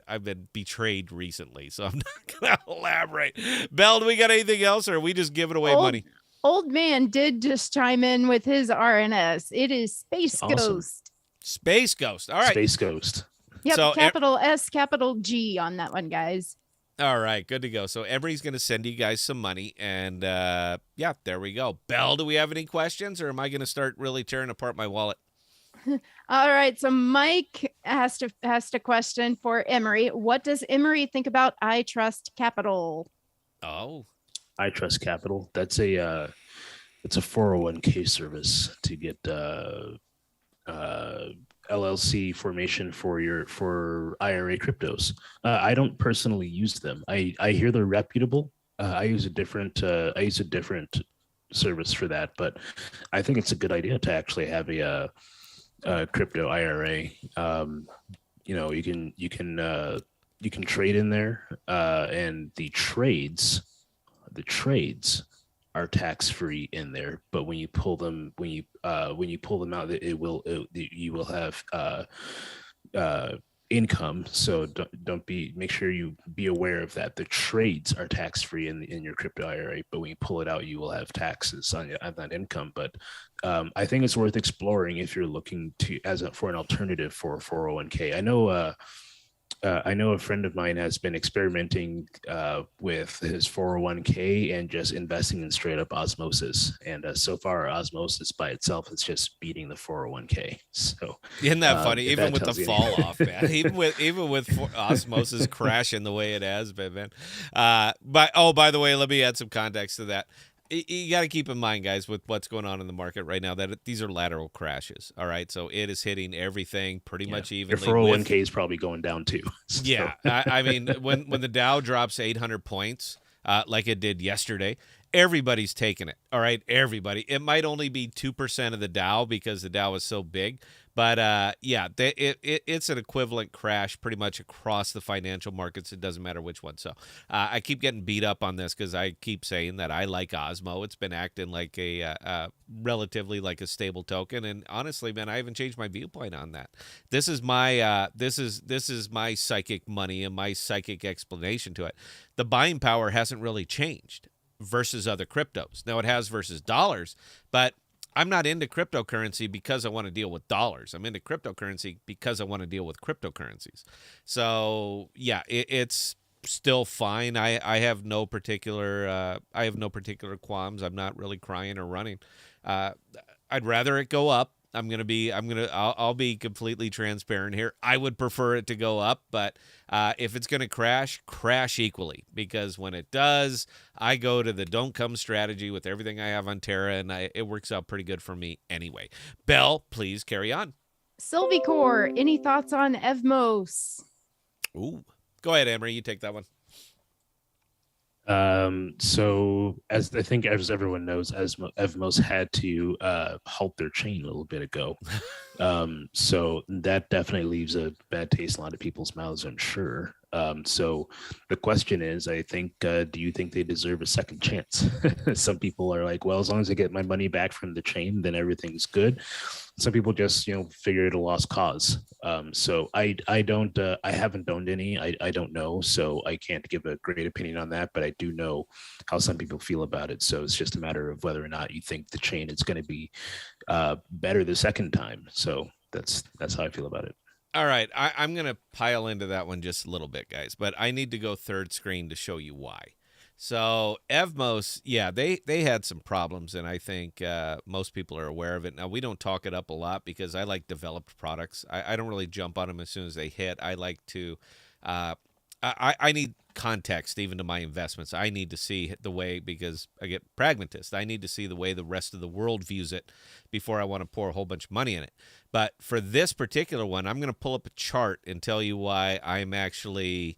I've been betrayed recently, so I'm not going to elaborate. Belle, do we got anything else, or are we just giving away money? Old man did just chime in with his RNS. It is Space Awesome. Ghost. Space Ghost. All right. Space Ghost. Yep, So, capital S, capital G on that one, guys. All right, good to go. So Emery's going to send you guys some money, and yeah, there we go. Belle, do we have any questions, or am I going to start really tearing apart my wallet? All right, so Mike asked a question for Emery. What does Emery think about I Trust Capital? Oh, I Trust Capital. That's a 401k service to get LLC formation for IRA cryptos. I don't personally use them. I hear they're reputable. I use a different service for that, but I think it's a good idea to actually have a crypto IRA. You can trade in there, and the trades are tax free in there. But when you pull them out, you will have income. So make sure you be aware of that. The trades are tax free in your crypto IRA, but when you pull it out, you will have taxes on that income. But I think it's worth exploring if you're looking for an alternative for 401k. I know a friend of mine has been experimenting with his 401k and just investing in straight up osmosis. And so far, osmosis by itself is just beating the 401k. So isn't that funny? Even with the fall off, man. even with osmosis crashing the way it has been, man. By the way, let me add some context to that. you got to keep in mind, guys, with what's going on in the market right now, that these are lateral crashes. All right, so it is hitting everything pretty much Your evenly. 401k is probably going down too. So. Yeah, I mean, when the Dow drops 800 points, like it did yesterday, everybody's taking it. All right, everybody. It might only be 2% of the Dow because the Dow is so big, but yeah, it's an equivalent crash pretty much across the financial markets. It doesn't matter which one. So I keep getting beat up on this because I keep saying that I like Osmo. It's been acting like a relatively like a stable token, and honestly, man, I haven't changed my viewpoint on that. This is my this is my psychic money and my psychic explanation to it. The buying power hasn't really changed versus other cryptos. Now it has versus dollars, but I'm not into cryptocurrency because I want to deal with dollars. I'm into cryptocurrency because I want to deal with cryptocurrencies. So yeah, it's still fine. I have no particular qualms. I'm not really crying or running. I'd rather it go up. I'll be completely transparent here. I would prefer it to go up, but if it's going to crash equally, because when it does, I go to the don't come strategy with everything I have on Terra, and it works out pretty good for me anyway. Belle, please carry on. Sylvie any thoughts on Evmos? Ooh, go ahead, Emery. You take that one. So as I think as everyone knows, Evmos had to halt their chain a little bit ago. So that definitely leaves a bad taste in a lot of people's mouths, I'm sure. So the question is, I think, do you think they deserve a second chance? Some people are like, well, as long as I get my money back from the chain, then everything's good. Some people just, figure it a lost cause. So I haven't owned any. I don't know. So I can't give a great opinion on that, but I do know how some people feel about it. So it's just a matter of whether or not you think the chain is going to be better the second time. So that's how I feel about it. All right, I'm going to pile into that one just a little bit, guys, but I need to go third screen to show you why. So Evmos, yeah, they had some problems, and I think most people are aware of it. Now, we don't talk it up a lot because I like developed products. I don't really jump on them as soon as they hit. I like to I need context even to my investments. I need to see the way, because I get pragmatist. I need to see the way the rest of the world views it before I want to pour a whole bunch of money in it. But for this particular one, I'm going to pull up a chart and tell you why I'm actually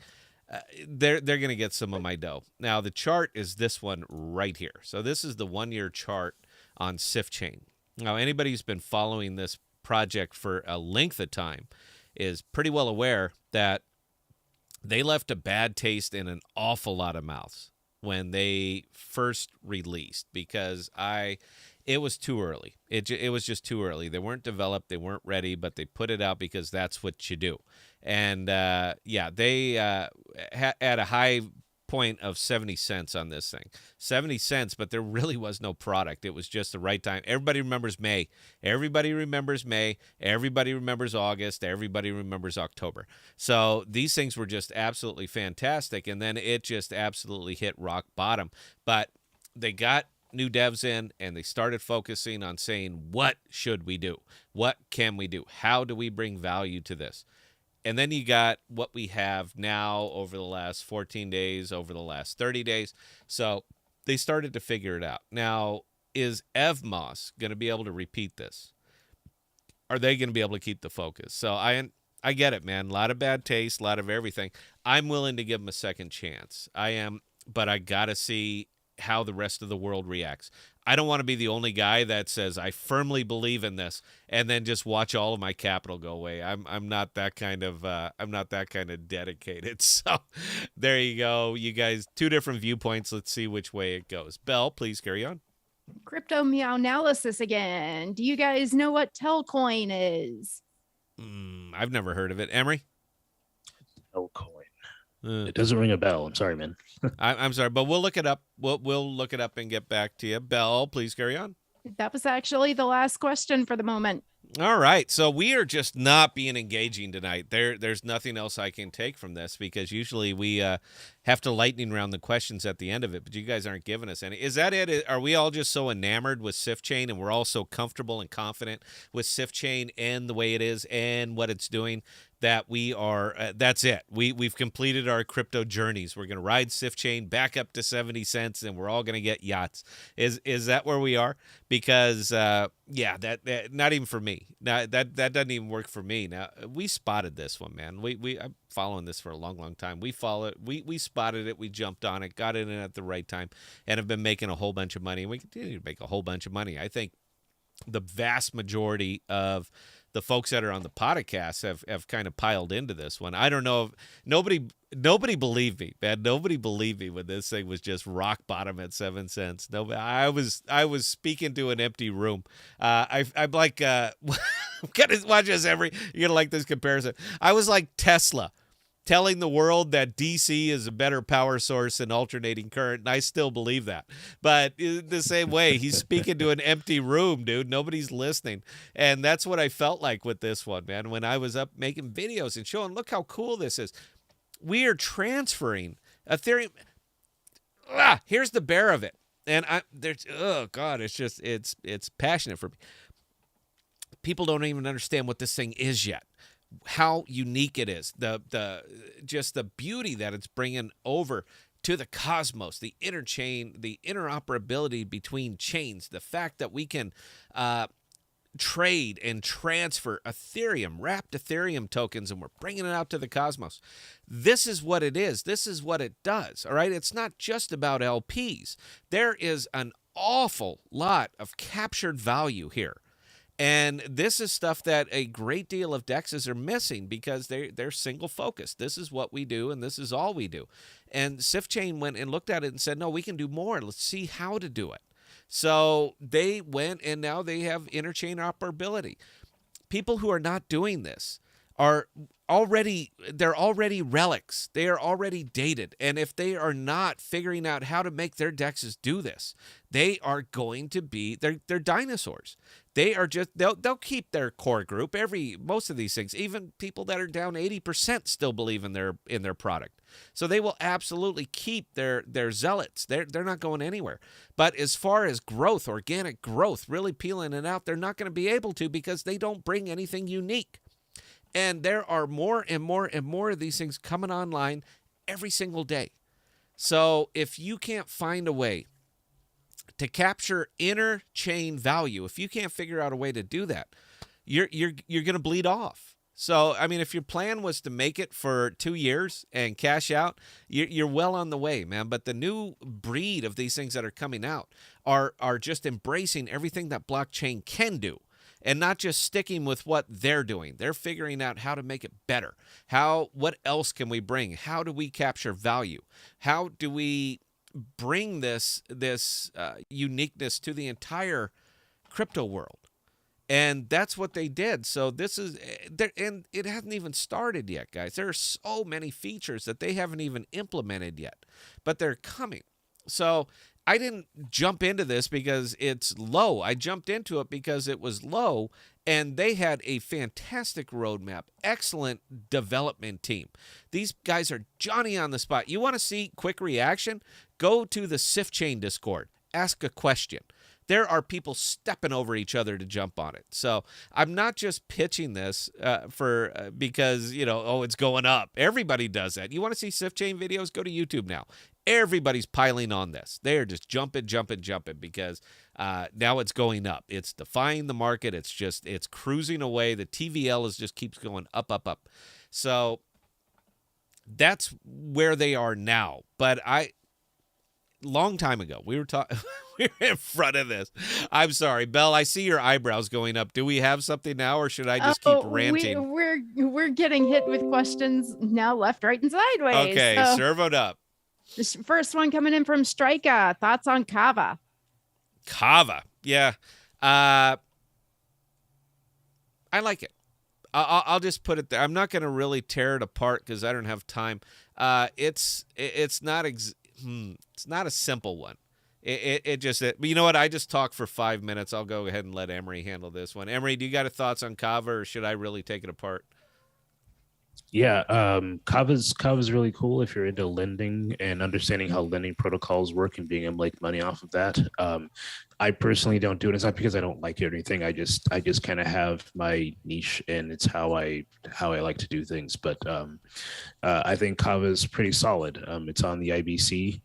they're going to get some of my dough. Now, the chart is this one right here. So this is the 1-year chart on Sift chain. Now, anybody who's been following this project for a length of time is pretty well aware that they left a bad taste in an awful lot of mouths when they first released, because it was too early. It was just too early. They weren't developed. They weren't ready, but they put it out because that's what you do. And they had a high point of 70 cents on this thing. 70 cents, but there really was no product. It was just the right time. Everybody remembers May. Everybody remembers May. Everybody remembers August. Everybody remembers October. So these things were just absolutely fantastic, and then it just absolutely hit rock bottom. But they got new devs in, and they started focusing on saying, what should we do? What can we do? How do we bring value to this? And then you got what we have now over the last 14 days, over the last 30 days. So they started to figure it out. Now, is Evmos going to be able to repeat this? Are they going to be able to keep the focus? So I get it, man. A lot of bad taste, a lot of everything. I'm willing to give them a second chance. I am, but I got to see how the rest of the world reacts. I don't want to be the only guy that says I firmly believe in this and then just watch all of my capital go away. I'm not that kind of dedicated. So there you go. You guys, two different viewpoints. Let's see which way it goes. Belle, please carry on. Crypto meow analysis again. Do you guys know what Telcoin is? I've never heard of it. Emery? Telcoin. It doesn't ring a bell. I'm sorry, man. I'm sorry, but we'll look it up. We'll look it up and get back to you. Belle, please carry on. That was actually the last question for the moment. All right, so we are just not being engaging tonight. There's nothing else I can take from this, because usually we have to lightning round the questions at the end of it, but you guys aren't giving us any. Is that it? Are we all just so enamored with Sift chain, and we're all so comfortable and confident with Sift chain and the way it is and what it's doing, that we are that's it. We've completed our crypto journeys. We're going to ride Sift chain back up to 70 cents, and we're all going to get yachts. Is that where we are? Because yeah, that not even for me. Now that doesn't even work for me. Now we spotted this one, man. I'm following this for a long time. We spotted it. We jumped on it, got in it at the right time, and have been making a whole bunch of money. And we continue to make a whole bunch of money. I think the vast majority of the folks that are on the podcast have kind of piled into this one. I don't know if nobody believed me, man. Nobody believed me when this thing was just rock bottom at 7 cents. Nobody. I was speaking to an empty room. I'm like, I'm gonna watch this you're gonna like this comparison. I was like Tesla, telling the world that DC is a better power source than alternating current, and I still believe that. But the same way, he's speaking to an empty room, dude. Nobody's listening. And that's what I felt like with this one, man, when I was up making videos and showing, look how cool this is. We are transferring Ethereum. Here's the bear of it. And oh, God, it's passionate for me. People don't even understand what this thing is yet. How unique it is, just the beauty that it's bringing over to the cosmos, the interchain, the interoperability between chains, the fact that we can trade and transfer Ethereum, wrapped Ethereum tokens, and we're bringing it out to the cosmos. This is what it is. This is what it does, all right? It's not just about LPs. There is an awful lot of captured value here. And this is stuff that a great deal of DEXs are missing because they're single focused. This is what we do, and this is all we do. And Sift Chain went and looked at it and said, no, we can do more. Let's see how to do it. So they went, and now they have interchain operability. People who are not doing this are already relics. They are already dated. And if they are not figuring out how to make their DEXs do this, they are going to be they're dinosaurs. They are just they'll keep their core group. Most of these things, even people that are down 80% still believe in their product. So they will absolutely keep their zealots. They're not going anywhere. But as far as growth, organic growth, really peeling it out, they're not going to be able to because they don't bring anything unique. And there are more and more and more of these things coming online every single day. So if you can't find a way to capture interchain value, if you can't figure out a way to do that, you're going to bleed off. So, I mean, if your plan was to make it for 2 years and cash out, you're well on the way, man. But the new breed of these things that are coming out are just embracing everything that blockchain can do. And not just sticking with what they're doing. They're figuring out how to make it better. What else can we bring? How do we capture value? How do we bring this uniqueness to the entire crypto world? And that's what they did. So this is, and it hasn't even started yet, guys. There are so many features that they haven't even implemented yet, but they're coming. So I didn't jump into this because it's low. I jumped into it because it was low, and they had a fantastic roadmap, excellent development team. These guys are Johnny on the spot. You want to see quick reaction? Go to the Sift Chain Discord. Ask a question. There are people stepping over each other to jump on it. So I'm not just pitching this because, it's going up. Everybody does that. You want to see Sift Chain videos? Go to YouTube now. Everybody's piling on this. They are just jumping because now it's going up. It's defying the market. It's cruising away. The TVL just keeps going up. So that's where they are now. But long time ago, we were talking. We're in front of this. I'm sorry, Belle. I see your eyebrows going up. Do we have something now, or should I just keep ranting? We're getting hit with questions now, left, right, and sideways. Okay, so, serve it up. This first one coming in from Strika. Thoughts on Kava? Kava, yeah. I like it. I'll just put it there. I'm not going to really tear it apart because I don't have time. It's not it's not a simple one. You know what? I just talked for 5 minutes. I'll go ahead and let Emery handle this one. Emery, do you got thoughts on Kava, or should I really take it apart? Yeah, Kava's really cool if you're into lending and understanding how lending protocols work and being able to make money off of that. I personally don't do it. It's not because I don't like it or anything. I just kind of have my niche and it's how I like to do things. But I think Kava is pretty solid. It's on the IBC.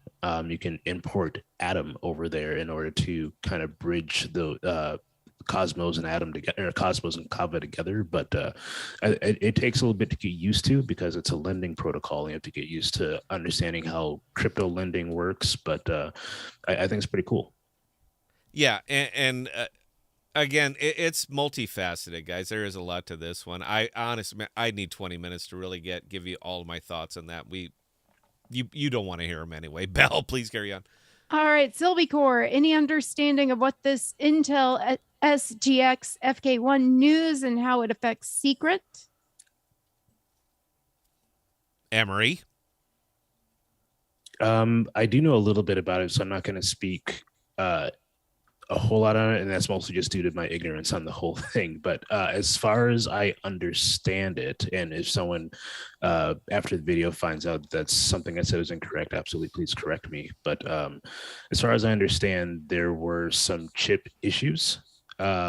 You can import Atom over there in order to kind of bridge the Cosmos and Atom together, or Cosmos and Kava together. But it takes a little bit to get used to because it's a lending protocol. You have to get used to understanding how crypto lending works. But I think it's pretty cool. Yeah, and again, it's multifaceted, guys. There is a lot to this one. I honestly, I need 20 minutes to really give you all of my thoughts on that. You don't want to hear them anyway. Belle, please carry on. All right, Sylvie any understanding of what this Intel SGX FK1 news and how it affects Secret? Emery. I do know a little bit about it, so I'm not going to speak a whole lot on it, and that's mostly just due to my ignorance on the whole thing. But as far as I understand it, and if someone after the video finds out that's something I said is incorrect, absolutely please correct me. But as far as I understand, there were some chip issues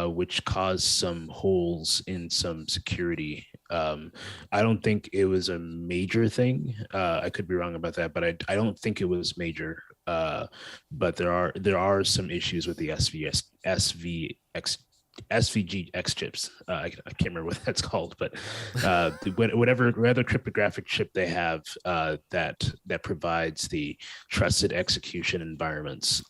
which caused some holes in some security. I don't think it was a major thing. I could be wrong about that, but I don't think it was major. But there are some issues with the SVGX chips. I can't remember what that's called, but whatever cryptographic chip they have that provides the trusted execution environments,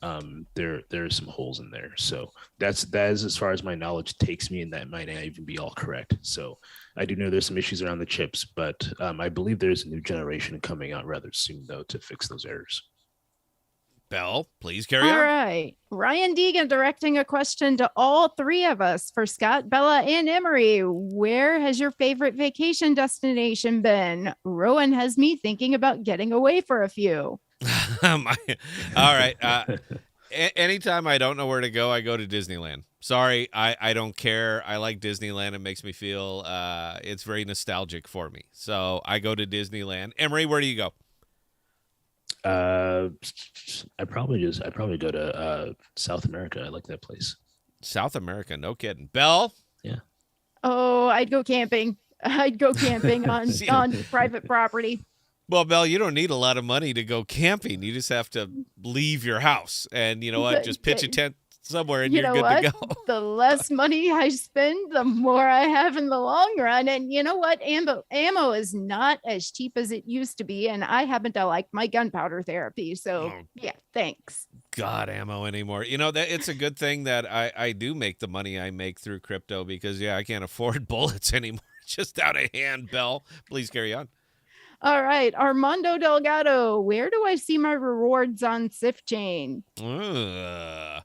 there are some holes in there. So that is as far as my knowledge takes me, and that might not even be all correct. So I do know there's some issues around the chips, but I believe there's a new generation coming out rather soon though to fix those errors. Belle, please carry on. All right. Ryan Deegan directing a question to all three of us for Scott, Bella, and Emery. Where has your favorite vacation destination been? Rowan has me thinking about getting away for a few. All right. Anytime I don't know where to go, I go to Disneyland. Sorry, I don't care. I like Disneyland. It makes me feel it's very nostalgic for me. So I go to Disneyland. Emery, where do you go? I probably go to South America. I like that place. South America, no kidding. Belle? Yeah. Oh, I'd go camping. I'd go camping on private property. Well, Belle, you don't need a lot of money to go camping. You just have to leave your house and you know what? Just pitch a tent somewhere and you're good to go. The less money I spend, the more I have in the long run. And you know what? Ammo is not as cheap as it used to be. And I happen to like my gunpowder therapy. So yeah, thanks. God, ammo anymore. You know, that it's a good thing that I do make the money I make through crypto because I can't afford bullets anymore. It's just out of hand. Belle, please carry on. All right, Armando Delgado, where do I see my rewards on Sift chain? Your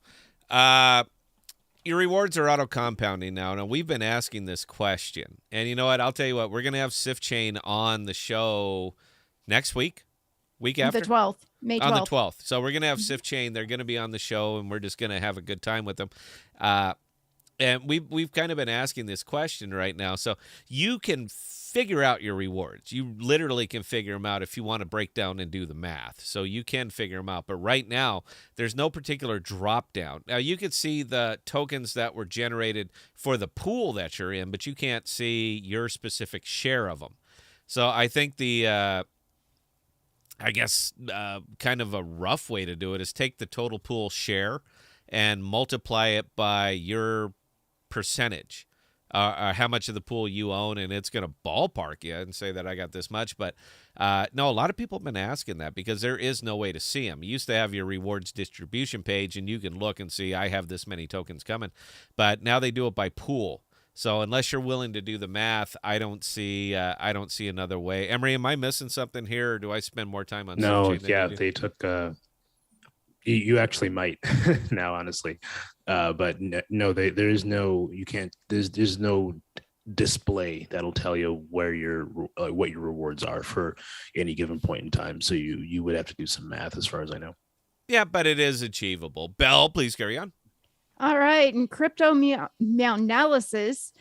rewards are auto compounding now. Now we've been asking this question, and you know what? I'll tell you what. We're gonna have Sift Chain on the show next week after the 12th, May 12th. On the 12th. So we're gonna have Sift Chain. They're gonna be on the show, and we're just gonna have a good time with them. And we've kind of been asking this question right now. So you can figure out your rewards. You literally can figure them out if you want to break down and do the math. So you can figure them out. But right now, there's no particular drop down. Now, you could see the tokens that were generated for the pool that you're in, but you can't see your specific share of them. So I think kind of a rough way to do it is take the total pool share and multiply it by your percentage. How much of the pool you own, and it's going to ballpark you and say that I got this much. But no, a lot of people have been asking that because there is no way to see them. You used to have your rewards distribution page, and you can look and see I have this many tokens coming. But now they do it by pool. So unless you're willing to do the math, I don't see another way. Emery, am I missing something here, or do I spend more time on? No, yeah, they took. You actually might now, honestly, but no, there's no. You can't. There's no display that'll tell you where what your rewards are for any given point in time. So you would have to do some math, as far as I know. Yeah, but it is achievable. Belle, please carry on. All right, and crypto meow analysis.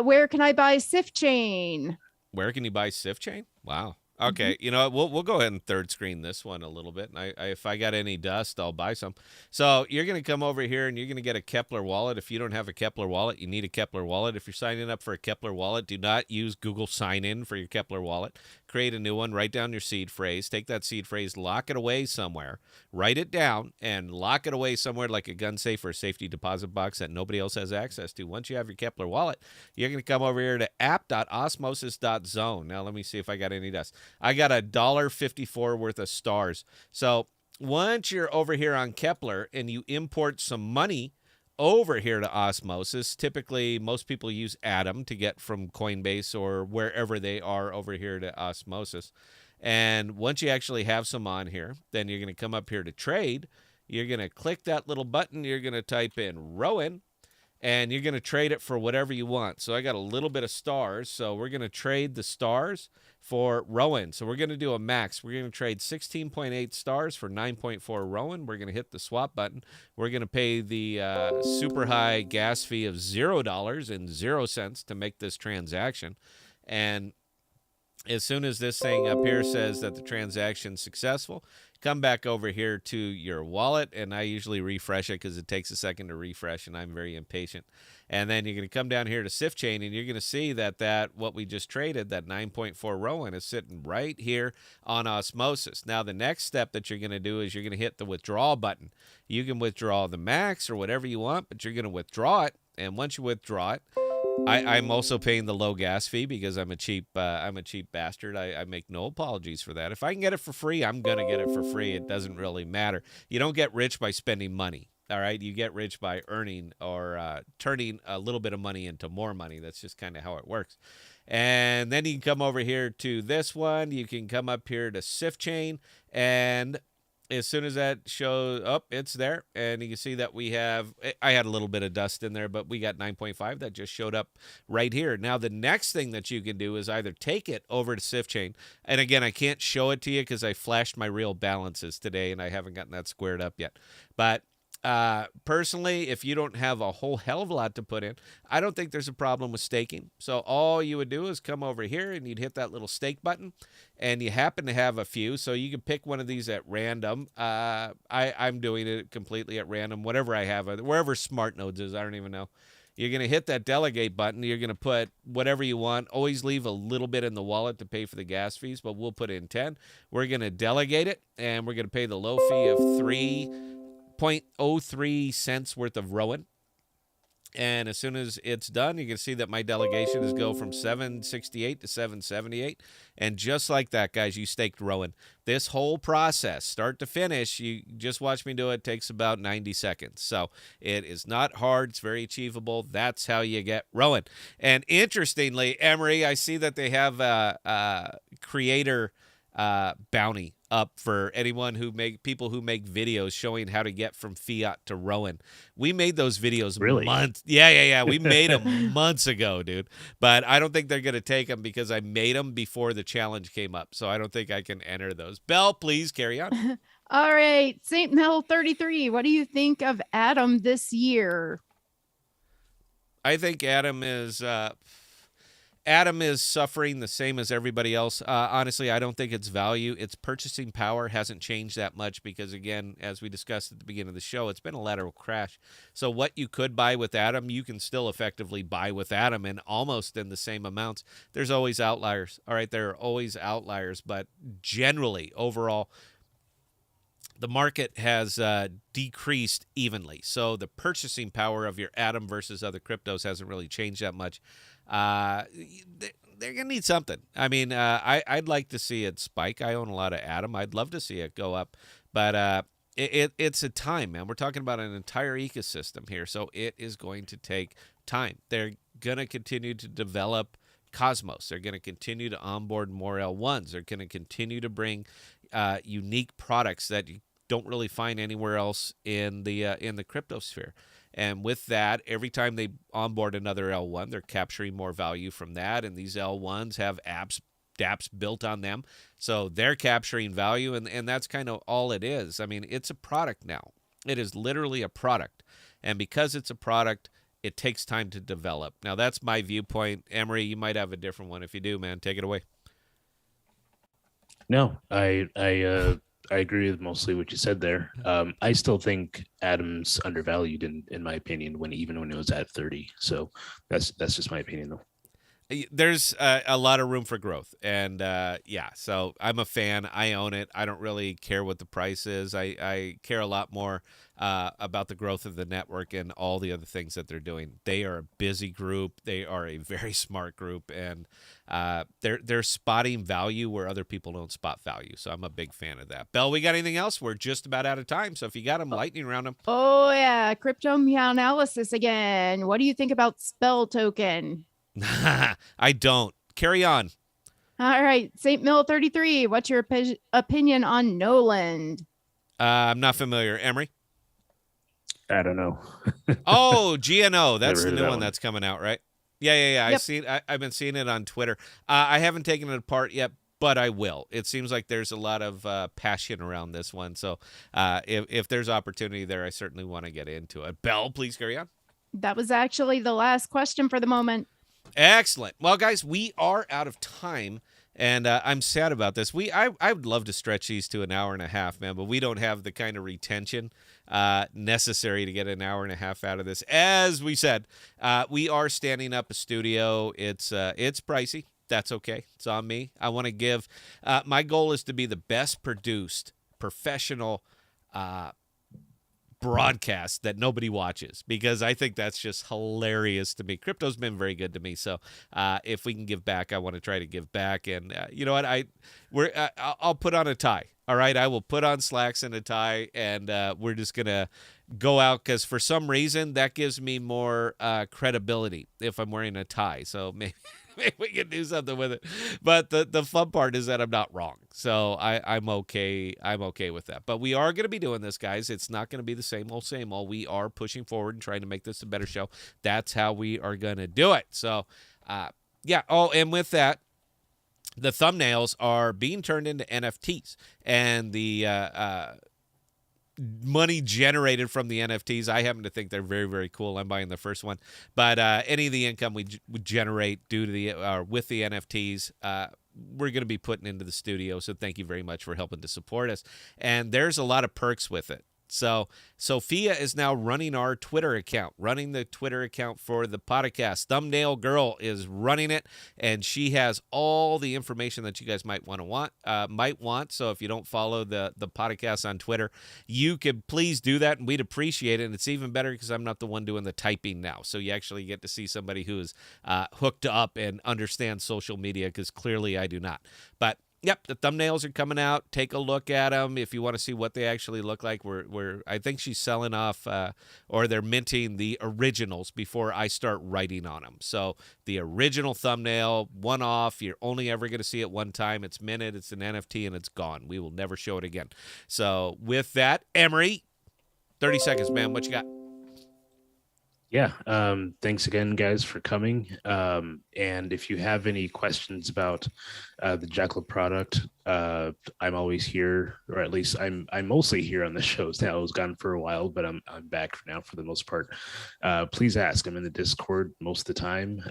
Where can I buy Sift Chain? Where can you buy Sift chain? Wow. Okay, you know what? We'll go ahead and third screen this one a little bit. And if I got any dust, I'll buy some. So you're going to come over here and you're going to get a Kepler wallet. If you don't have a Kepler wallet, you need a Kepler wallet. If you're signing up for a Kepler wallet, do not use Google Sign In for your Kepler wallet. Create a new one. Write down your seed phrase. Take that seed phrase, lock it away somewhere. Write it down and lock it away somewhere like a gun safe or a safety deposit box that nobody else has access to. Once you have your Kepler wallet, you're going to come over here to app.osmosis.zone. Now let me see if I got any dust. I got $1.54 worth of stars. So once you're over here on Kepler and you import some money over here to Osmosis, typically most people use Atom to get from Coinbase or wherever they are over here to Osmosis. And once you actually have some on here, then you're going to come up here to trade. You're going to click that little button. You're going to type in Rowan. And you're going to trade it for whatever you want. So I got a little bit of stars. So we're going to trade the stars for Rowan. So we're going to do a max. We're going to trade 16.8 stars for 9.4 Rowan. We're going to hit the swap button. We're going to pay the super high gas fee of $0.00 to make this transaction. And as soon as this thing up here says that the transaction's successful, come back over here to your wallet, and I usually refresh it because it takes a second to refresh, and I'm very impatient. And then you're going to come down here to Sift Chain, and you're going to see that what we just traded, that 9.4 Rowan, is sitting right here on Osmosis. Now, the next step that you're going to do is you're going to hit the withdraw button. You can withdraw the max or whatever you want, but you're going to withdraw it, and once you withdraw it, I'm also paying the low gas fee because I'm a cheap bastard. I make no apologies for that. If I can get it for free, I'm going to get it for free. It doesn't really matter. You don't get rich by spending money, all right? You get rich by earning or turning a little bit of money into more money. That's just kind of how it works. And then you can come over here to this one. You can come up here to Sift Chain, and as soon as that shows up, it's there. And you can see that I had a little bit of dust in there, but we got 9.5 that just showed up right here. Now, the next thing that you can do is either take it over to Sift Chain. And again, I can't show it to you because I flashed my real balances today and I haven't gotten that squared up yet. But personally, if you don't have a whole hell of a lot to put in, I don't think there's a problem with staking. So all you would do is come over here and you'd hit that little stake button, and you happen to have a few, so you can pick one of these at random. I'm doing it completely at random, whatever I have, wherever Smart Nodes is, I don't even know. You're going to hit that delegate button. You're going to put whatever you want. Always leave a little bit in the wallet to pay for the gas fees, but we'll put in 10. We're going to delegate it, and we're going to pay the low fee of 3.03 cents worth of Rowan. And as soon as it's done, you can see that my delegation is go from 768 to 778. And just like that, guys, you staked Rowan. This whole process, start to finish, you just watch me do it, takes about 90 seconds. So it is not hard. It's very achievable. That's how you get Rowan. And interestingly, Emery, I see that they have a creator bounty up for anyone people who make videos showing how to get from fiat to Rowan. We made those videos months. Yeah. We made them months ago, dude. But I don't think they're going to take them because I made them before the challenge came up. So I don't think I can enter those. Belle, please carry on. All right. St. Mel 33. What do you think of Atom this year? I think Atom is suffering the same as everybody else. Honestly, I don't think its value, its purchasing power hasn't changed that much because, again, as we discussed at the beginning of the show, it's been a lateral crash. So what you could buy with Atom, you can still effectively buy with Atom and almost in the same amounts. There's always outliers. All right, there are always outliers, but generally, overall, the market has decreased evenly. So the purchasing power of your Atom versus other cryptos hasn't really changed that much. They're going to need something. I mean, I'd like to see it spike. I own a lot of Atom. I'd love to see it go up. But it's a time, man. We're talking about an entire ecosystem here. So it is going to take time. They're going to continue to develop Cosmos. They're going to continue to onboard more L1s. They're going to continue to bring unique products that you don't really find anywhere else in the crypto sphere. And with that, every time they onboard another L1, they're capturing more value from that. And these L1s have dApps built on them. So they're capturing value, and that's kind of all it is. I mean, it's a product now. It is literally a product. And because it's a product, It takes time to develop. Now, that's my viewpoint. Emery, you might have a different one. If you do, man, take it away. No, I agree with mostly what you said there. I still think Adam's undervalued in my opinion even when it was at 30. So that's just my opinion though. There's a lot of room for growth, and so I'm a fan. I own it. I don't really care what the price is. I care a lot more about the growth of the network and all the other things that they're doing. They are a busy group. They are a very smart group, and they're spotting value where other people don't spot value. So I'm a big fan of that. Bell, we got anything else? We're just about out of time. So if you got them, lightning round them. Oh yeah, crypto analysis again. What do you think about spell token? I don't. Carry on. All right, St. Mill 33. What's your opinion on Noland? I'm not familiar. Emery? I don't know. Oh, GNO. That's Never the heard of new that one one. that's coming out, right? Yeah. Yep. I've been seeing it on Twitter. I haven't taken it apart yet, but I will. It seems like there's a lot of passion around this one. So if there's opportunity there, I certainly want to get into it. Belle, please carry on. That was actually the last question for the moment. Excellent. Well, guys, we are out of time, and I'm sad about this. I would love to stretch these to an hour and a half, man, but we don't have the kind of retention necessary to get an hour and a half out of this. As we said, we are standing up a studio. It's pricey. That's okay. It's on me. I want to give my goal is to be the best produced professional broadcast that nobody watches, because I think that's just hilarious to me. Crypto's been very good to me, so if we can give back, I want to try to give back. And you know what? I'll put on a tie. All right, I will put on slacks and a tie, and we're just gonna go out, because for some reason that gives me more credibility if I'm wearing a tie. So maybe we can do something with it. But the fun part is that I'm not wrong. So I'm okay. I'm okay with that. But we are going to be doing this, guys. It's not going to be the same old. We are pushing forward and trying to make this a better show. That's how we are going to do it. So, yeah. Oh, and with that, the thumbnails are being turned into NFTs. And the money generated from the NFTs, I happen to think they're very, very cool. I'm buying the first one. But any of the income we generate due to with the NFTs, we're going to be putting into the studio. So thank you very much for helping to support us. And there's a lot of perks with it. So Sophia is now running our Twitter account, running the Twitter account for the podcast. Thumbnail Girl is running it, and she has all the information that you guys might want. So if you don't follow the podcast on Twitter, you could please do that, and we'd appreciate it. And it's even better because I'm not the one doing the typing now. So you actually get to see somebody who is hooked up and understands social media, because clearly I do not. But yep, the thumbnails are coming out. Take a look at them if you want to see what they actually look like. I think she's selling off, or they're minting the originals before I start writing on them. So the original thumbnail, one off. You're only ever going to see it one time. It's minted. It's an NFT, and it's gone. We will never show it again. So with that, Emery, 30 seconds, man. What you got? Yeah. Thanks again, guys, for coming. And if you have any questions about the Jackal product, I'm always here, or at least I'm mostly here on the shows now. I was gone for a while, but I'm back now for the most part. Please ask. I'm in the Discord most of the time.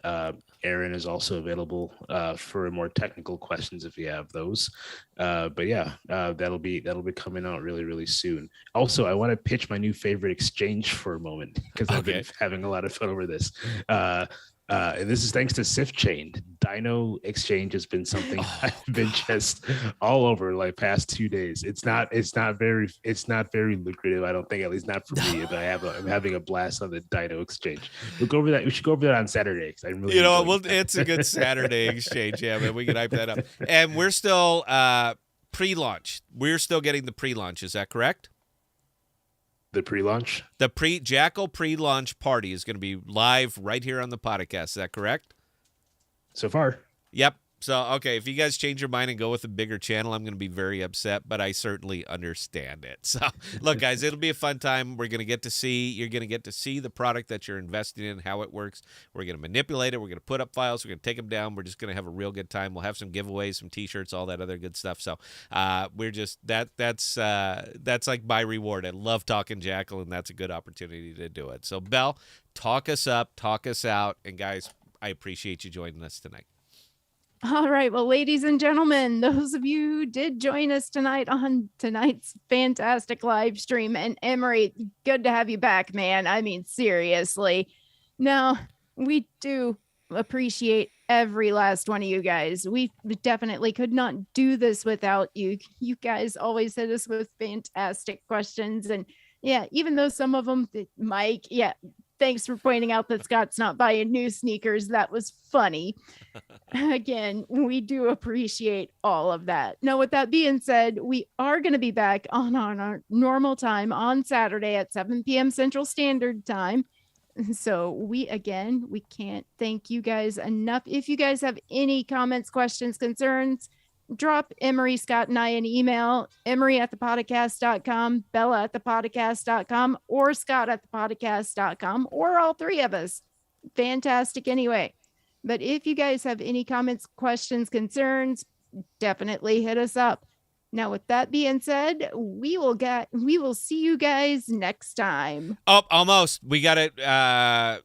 Aaron is also available for more technical questions if you have those. But yeah, that'll be coming out really, really soon. Also, I want to pitch my new favorite exchange for a moment, because I've been having a lot of fun over this. And this is thanks to Sift Chain. Dino Exchange has been something I've been just all over like past 2 days. It's not very lucrative, I don't think, at least not for me. But I'm having a blast on the Dino Exchange. We'll go over that. We should go over that on Saturday, because I'm really it's a good Saturday exchange. Yeah, man, we can hype that up. And we're still pre-launch. We're still getting the pre-launch. Is that correct? The pre-launch? The Jackal pre-launch party is going to be live right here on the podcast. Is that correct? So far. Yep. So, okay, if you guys change your mind and go with a bigger channel, I'm going to be very upset, but I certainly understand it. So, look, guys, it'll be a fun time. You're going to get to see the product that you're investing in, how it works. We're going to manipulate it. We're going to put up files. We're going to take them down. We're just going to have a real good time. We'll have some giveaways, some T-shirts, all that other good stuff. So, we're just that's like my reward. I love talking Jackal, and that's a good opportunity to do it. So, Belle, talk us up, talk us out, and guys, I appreciate you joining us tonight. All right. Well, ladies and gentlemen, those of you who did join us tonight on tonight's fantastic live stream, and Emery, good to have you back, man. I mean, seriously. Now, we do appreciate every last one of you guys. We definitely could not do this without you. You guys always hit us with fantastic questions. And yeah, even though some of them, Mike, yeah, thanks for pointing out that Scott's not buying new sneakers. That was funny. Again, we do appreciate all of that. Now, with that being said, we are going to be back on our normal time on Saturday at 7 p.m. Central Standard Time. So we can't thank you guys enough. If you guys have any comments, questions, concerns, drop Emery, Scott, and I an email, emery@thepodcast.com, bella@thepodcast.com, or scott@thepodcast.com, or all three of us. Fantastic anyway. But if you guys have any comments, questions, concerns, definitely hit us up. Now, with that being said, we will see you guys next time. Oh, almost. We got it. The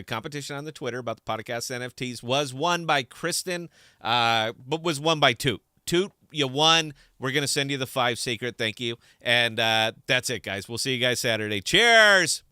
competition on the Twitter about the podcast NFTs was won by Kristen, but was won by Toot. Toot, you won. We're going to send you the 5 secret. Thank you. And that's it, guys. We'll see you guys Saturday. Cheers.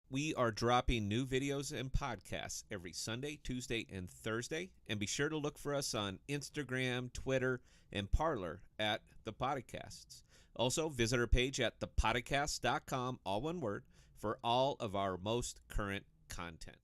We are dropping new videos and podcasts every Sunday, Tuesday, and Thursday. And be sure to look for us on Instagram, Twitter, and Parler at ThePodocasts. Also, visit our page at ThePodocasts.com, all one word, for all of our most current content.